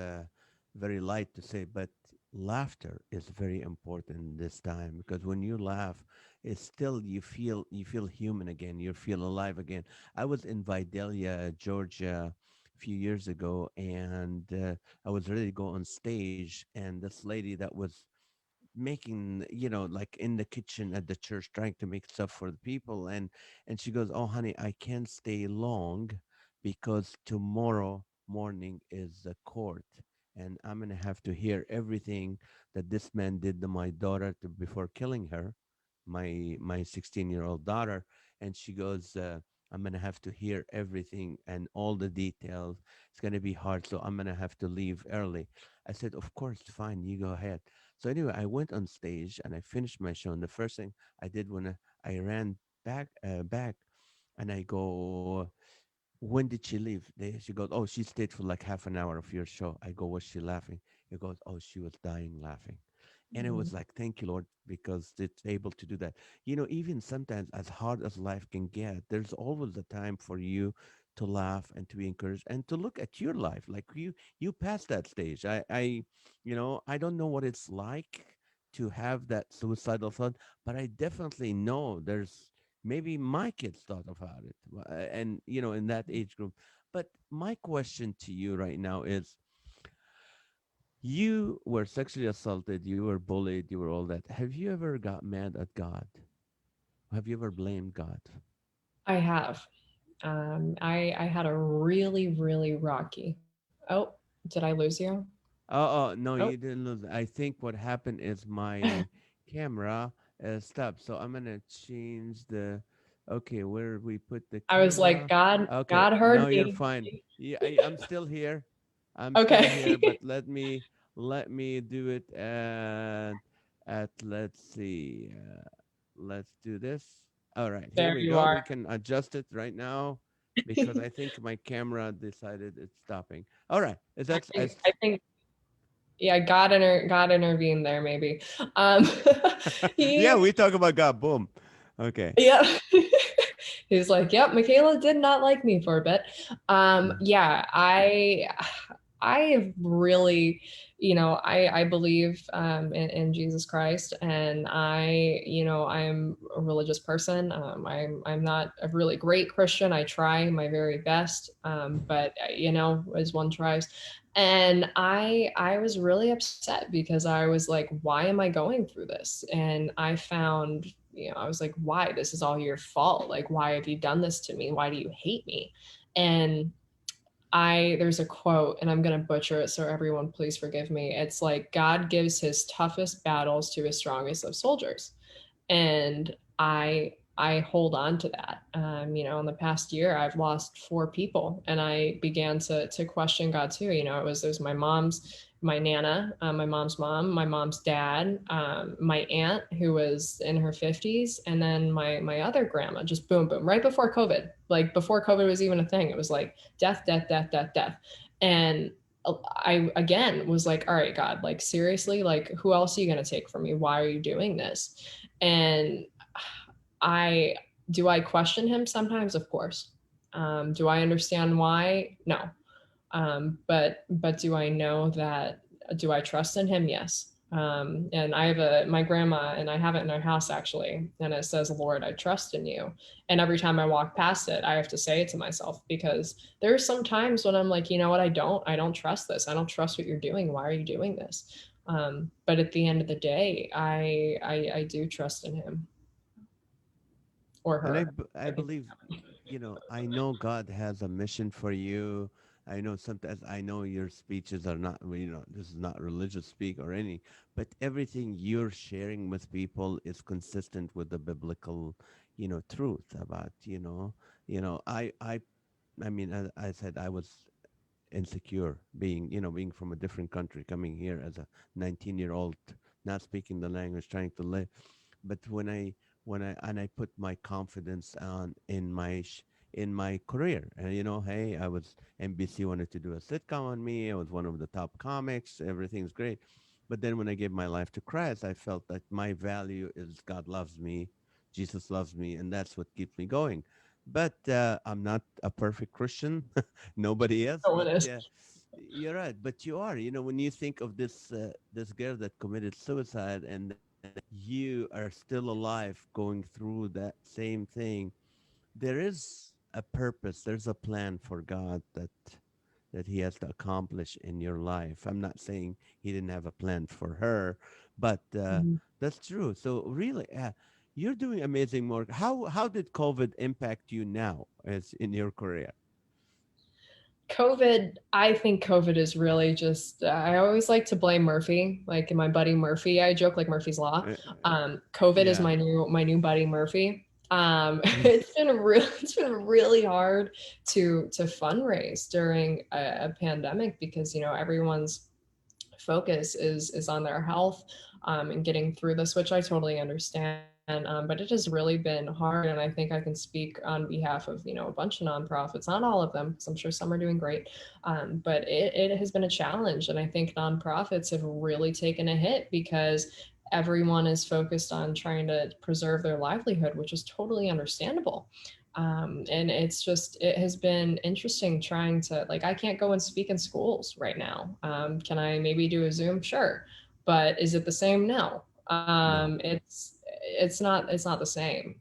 very light to say, but laughter is very important in this time because when you laugh, it's still you feel human again. You feel alive again. I was in Vidalia, Georgia, a few years ago, and I was ready to go on stage, and this lady that was making like in the kitchen at the church trying to make stuff for the people, and she goes, oh honey, I can't stay long because tomorrow morning is the court, and I'm gonna have to hear everything that this man did to my daughter before killing her, my 16-year-old daughter. And she goes, I'm gonna have to hear everything and all the details. It's gonna be hard, so I'm gonna have to leave early. I said, of course, fine, you go ahead. So anyway, I went on stage and I finished my show. And the first thing I did when I ran back, and I go, "When did she leave?" She goes, "Oh, she stayed for like half an hour of your show." I go, "Was she laughing?" He goes, "Oh, she was dying laughing." And it was like, thank you, Lord, because it's able to do that. Even sometimes, as hard as life can get, there's always a time for you to laugh and to be encouraged and to look at your life like you passed that stage. I don't know what it's like to have that suicidal thought, but I definitely know there's maybe my kids thought about it, and in that age group. But my question to you right now is, you were sexually assaulted, you were bullied, you were all that. Have you ever got mad at God? Have you ever blamed God? I have. I had a really, really rocky. Oh, did I lose you? Oh, Oh, no, you didn't lose. I think what happened is my camera stopped. So I'm gonna change the. Okay, where we put the I was like, camera. God, Okay, God no, heard you're me. fine. Yeah, I'm still here. I'm still here, Okay. but let me do it at let's see. Let's do this. All right, here There we you go. are. We can adjust it right now because I think my camera decided it's stopping. All right, is that I think, yeah, God intervened there, maybe. Um, yeah, he, we talk about God. Boom. Okay. yeah. He's like, yep, Makaila did not like me for a bit. Mm. Yeah, I have really, I believe in Jesus Christ, and I'm a religious person. I'm not a really great Christian. I try my very best, but as one tries. And I was really upset because I was like, why am I going through this? And I found, I was like, why? This is all your fault. Like, why have you done this to me? Why do you hate me? And there's a quote, and I'm going to butcher it, so everyone please forgive me. It's like, God gives his toughest battles to his strongest of soldiers. And I hold on to that. In the past year, I've lost 4 people, and I began to question God too. There's my nana, my mom's mom, my mom's dad, my aunt who was in her 50s, and then my other grandma. Just boom, boom, right before COVID. Like before COVID was even a thing, it was like death, death, death, death, death, and I again was like, all right, God, like seriously, like who else are you going to take from me? Why are you doing this? And I do I question him sometimes? Of course. Do I understand why? No. But do I know that? Do I trust in him? Yes. And I have my grandma, and I have it in our house actually, and it says, "Lord, I trust in you." And every time I walk past it, I have to say it to myself, because there's some times when I'm like, you know what, I don't trust this. I don't trust what you're doing. Why are you doing this? But at the end of the day, I do trust in him or And I, her. b- I I think. believe, I know God has a mission for you. I know sometimes I know your speeches are not, well, this is not religious speak or any, but everything you're sharing with people is consistent with the biblical, truth about, I mean, as I said, I was insecure being from a different country, coming here as a 19-year-old, not speaking the language, trying to live. But when I put my confidence on in my career, and hey, I was NBC wanted to do a sitcom on me. I was one of the top comics. Everything's great. But then when I gave my life to Christ, I felt that my value is God loves me, Jesus loves me, and that's what keeps me going. But I'm not a perfect Christian. Nobody is. No one But is. you're right. But you are. When you think of this girl that committed suicide, and then you are still alive going through that same thing, there is a purpose. There's a plan for God that He has to accomplish in your life. I'm not saying He didn't have a plan for her, but Mhm. that's true. So really, you're doing amazing work. How did COVID impact you now as in your career? COVID, I think COVID is really just, I always like to blame Murphy, like my buddy Murphy. I joke like Murphy's Law. Uh, COVID is yeah. my new buddy Murphy. It's been really hard to fundraise during a pandemic, because everyone's focus is on their health, and getting through this, which I totally understand. But it has really been hard, and I think I can speak on behalf of a bunch of nonprofits, not all of them, because I'm sure some are doing great. But it has been a challenge, and I think nonprofits have really taken a hit, because everyone is focused on trying to preserve their livelihood, which is totally understandable. And it has been interesting trying to, like, I can't go and speak in schools right now. Can I maybe do a Zoom? Sure. But is it the same? No. No. It's not the same.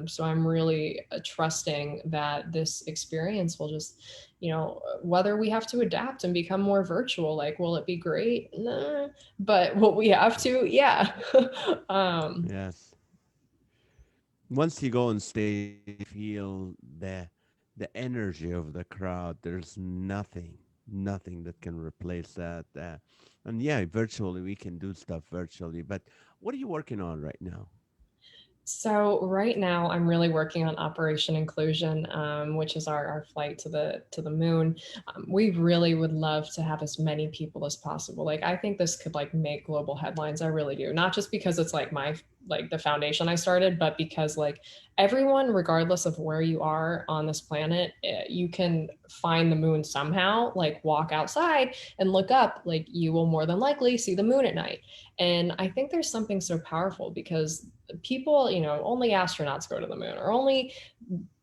So I'm really trusting that this experience will just, whether we have to adapt and become more virtual, like, will it be great? Nah. But what we have to, yeah. um, Yes. Once you go on stage and you feel the energy of the crowd, there's nothing that can replace that. And yeah, virtually we can do stuff virtually. But what are you working on right now? So right now, I'm really working on Operation Inclusion, which is our flight to the moon. We really would love to have as many people as possible. Like, I think this could like make global headlines. I really do. Not just because it's like the foundation I started, but because like everyone, regardless of where you are on this planet, you can find the moon somehow. Like, walk outside and look up. Like, you will more than likely see the moon at night. And I think there's something so powerful because people, only astronauts go to the moon, or only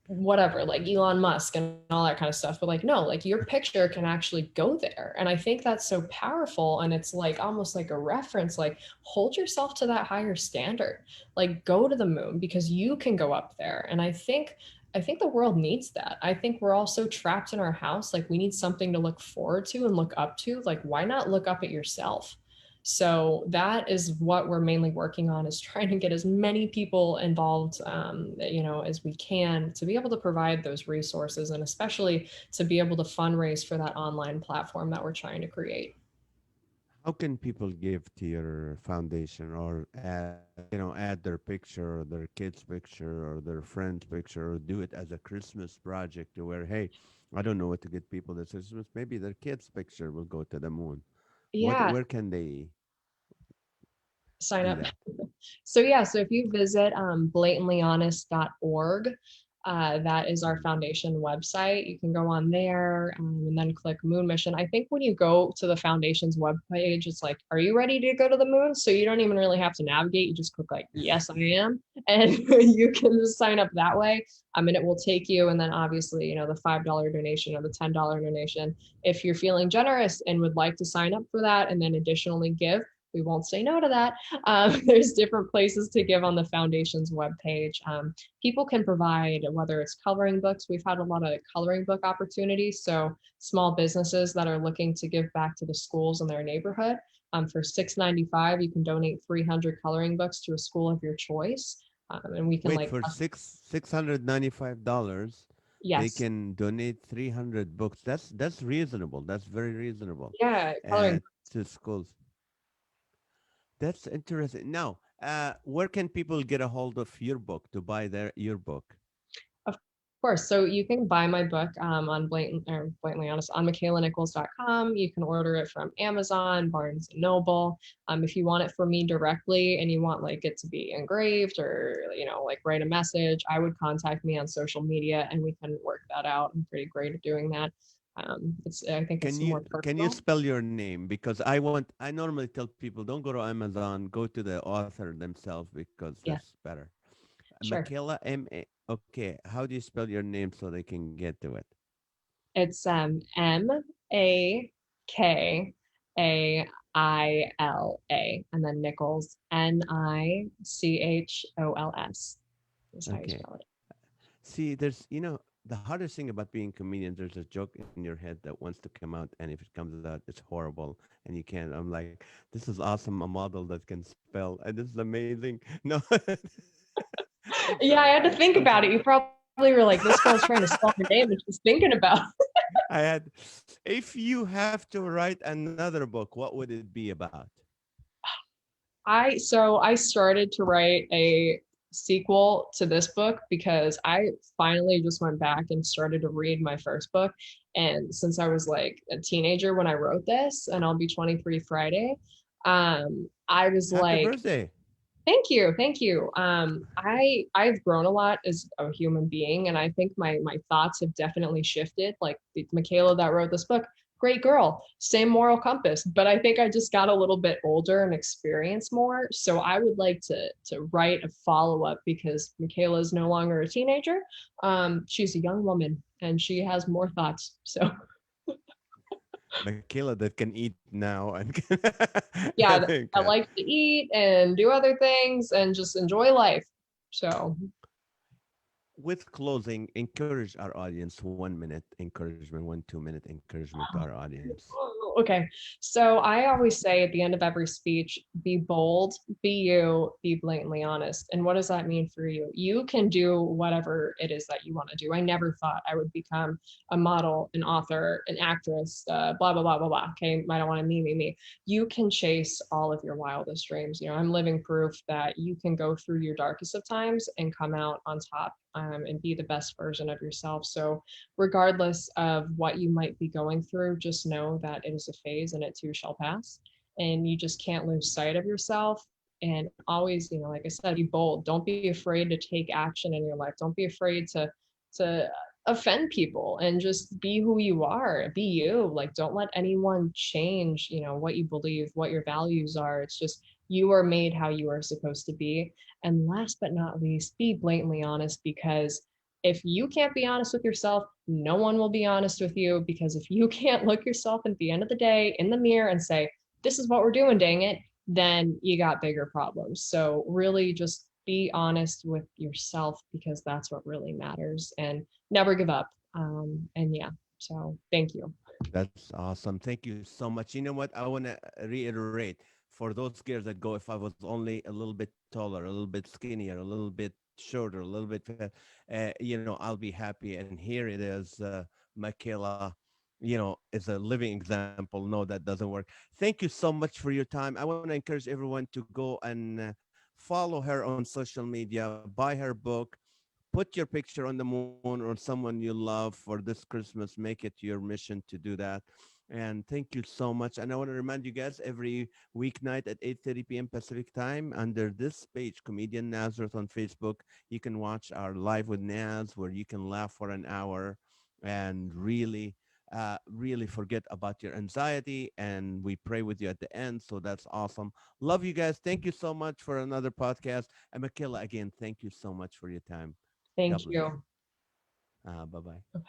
whatever, like Elon Musk and all that kind of stuff. But like, no, like your picture can actually go there. And I think that's so powerful. And it's like almost like a reference, like, hold yourself to that higher standard, like go to the moon because you can go up there. And I think the world needs that. I think we're all so trapped in our house. Like, we need something to look forward to and look up to. Like, why not look up at yourself? So that is what we're mainly working on, is trying to get as many people involved, as we can, to be able to provide those resources, and especially to be able to fundraise for that online platform that we're trying to create. How can people give to your foundation or add their picture or their kid's picture or their friend's picture or do it as a Christmas project to where, hey, I don't know what to get people this Christmas. Maybe their kid's picture will go to the moon. Yeah, Where can they sign do up. that? So yeah, so if you visit blatantlyhonest.org, that is our Mhm. foundation website. You can go on there, and then click Moon Mission. I think when you go to the foundation's webpage, it's like, "Are you ready to go to the moon?" So you don't even really have to navigate. You just click like, "Yes, I am," and you can just sign up that way. And it will take you. And then obviously, the $5 donation or the $10 donation. If you're feeling generous and would like to sign up for that, and then additionally give, we won't say no to that. There's different places to give on the foundation's webpage. People can provide, whether it's coloring books. We've had a lot of coloring book opportunities. So small businesses that are looking to give back to the schools in their neighborhood. For $6.95, you can donate 300 coloring books to a school of your choice. And we can Wait, like, for $695, they yes, can donate 300 books. That's reasonable. That's very reasonable. yeah, coloring. To schools. That's interesting. Now, where can people get a hold of your book to buy your book? Of course. So you can buy my book on blatantly honest on MakailaNichols.com. You can order it from Amazon, Barnes and Noble. If you want it from me directly and you want like it to be engraved, or like write a message, I would contact me on social media and we can work that out. I'm pretty great at doing that. I think Can it's you more can you personal. spell your name? Because I normally tell people don't go to Amazon, go to the author themselves because Yeah, that's better. sure. Michaela M. A. Okay, how do you spell your name so they can get to it? It's Makaila, and then Nichols, Nichols is how you Okay. spell it. See, the hardest thing about being a comedian, there's a joke in your head that wants to come out, and if it comes out, it's horrible, and you can't. I'm like, this is awesome, a model that can spell, and this is amazing. No, I'm Yeah, I sorry. had to think I'm about sorry. it. You probably were like, this girl's trying to spell her name and she's thinking about it. I had, if you have to write another book, what would it be about? I started to write a sequel to this book because I finally just went back and started to read my first book. And since I was like a teenager when I wrote this, and I'll be 23 Friday, I was Happy like, birthday. thank you, thank you. I've grown a lot as a human being, and I think my thoughts have definitely shifted. Like the Michaela that wrote this book great girl, same moral compass. But I think I just got a little bit older and experienced more. So I would like to write a follow up because Makaila is no longer a teenager. She's a young woman and she has more thoughts. So Michaela that can eat now and yeah, and I like to eat and do other things and just enjoy life. So with closing, encourage our audience 1 minute encouragement, 1 2 minute encouragement to our audience. okay. So I always say at the end of every speech, be bold, be you, be blatantly honest. And what does that mean for you? You can do whatever it is that you want to do. I never thought I would become a model, an author, an actress, blah, blah, blah, blah, blah. Okay. I don't want to me. You can chase all of your wildest dreams. I'm living proof that you can go through your darkest of times and come out on top and be the best version of yourself. So regardless of what you might be going through, just know that it is a phase and it too shall pass. And you just can't lose sight of yourself. And always, like I said, be bold. Don't be afraid to take action in your life. Don't be afraid to offend people and just be who you are. Be you. Like don't let anyone change, what you believe, what your values are. It's just you are made how you are supposed to be. And last but not least, be blatantly honest because if you can't be honest with yourself, no one will be honest with you because if you can't look yourself at the end of the day in the mirror and say, this is what we're doing, dang it, then you got bigger problems. So really just be honest with yourself because that's what really matters and never give up. And yeah, so thank you. That's awesome. Thank you so much. You know what? I want to reiterate for those girls that go, if I was only a little bit taller, a little bit skinnier, a little bit shorter, a little bit fat, I'll be happy. And here it is, Michaela, is a living example. No, that doesn't work. Thank you so much for your time. I want to encourage everyone to go and follow her on social media, buy her book, put your picture on the moon or someone you love for this Christmas. Make it your mission to do that. And thank you so much. And I want to remind you guys every weeknight at 8:30 p.m. Pacific time under this page, Comedian Nazareth on Facebook, you can watch our Live with Naz where you can laugh for an hour and really forget about your anxiety. And we pray with you at the end. So that's awesome. Love you guys. Thank you so much for another podcast. And Makila, again, thank you so much for your time. God Thank bless. you. Bye bye.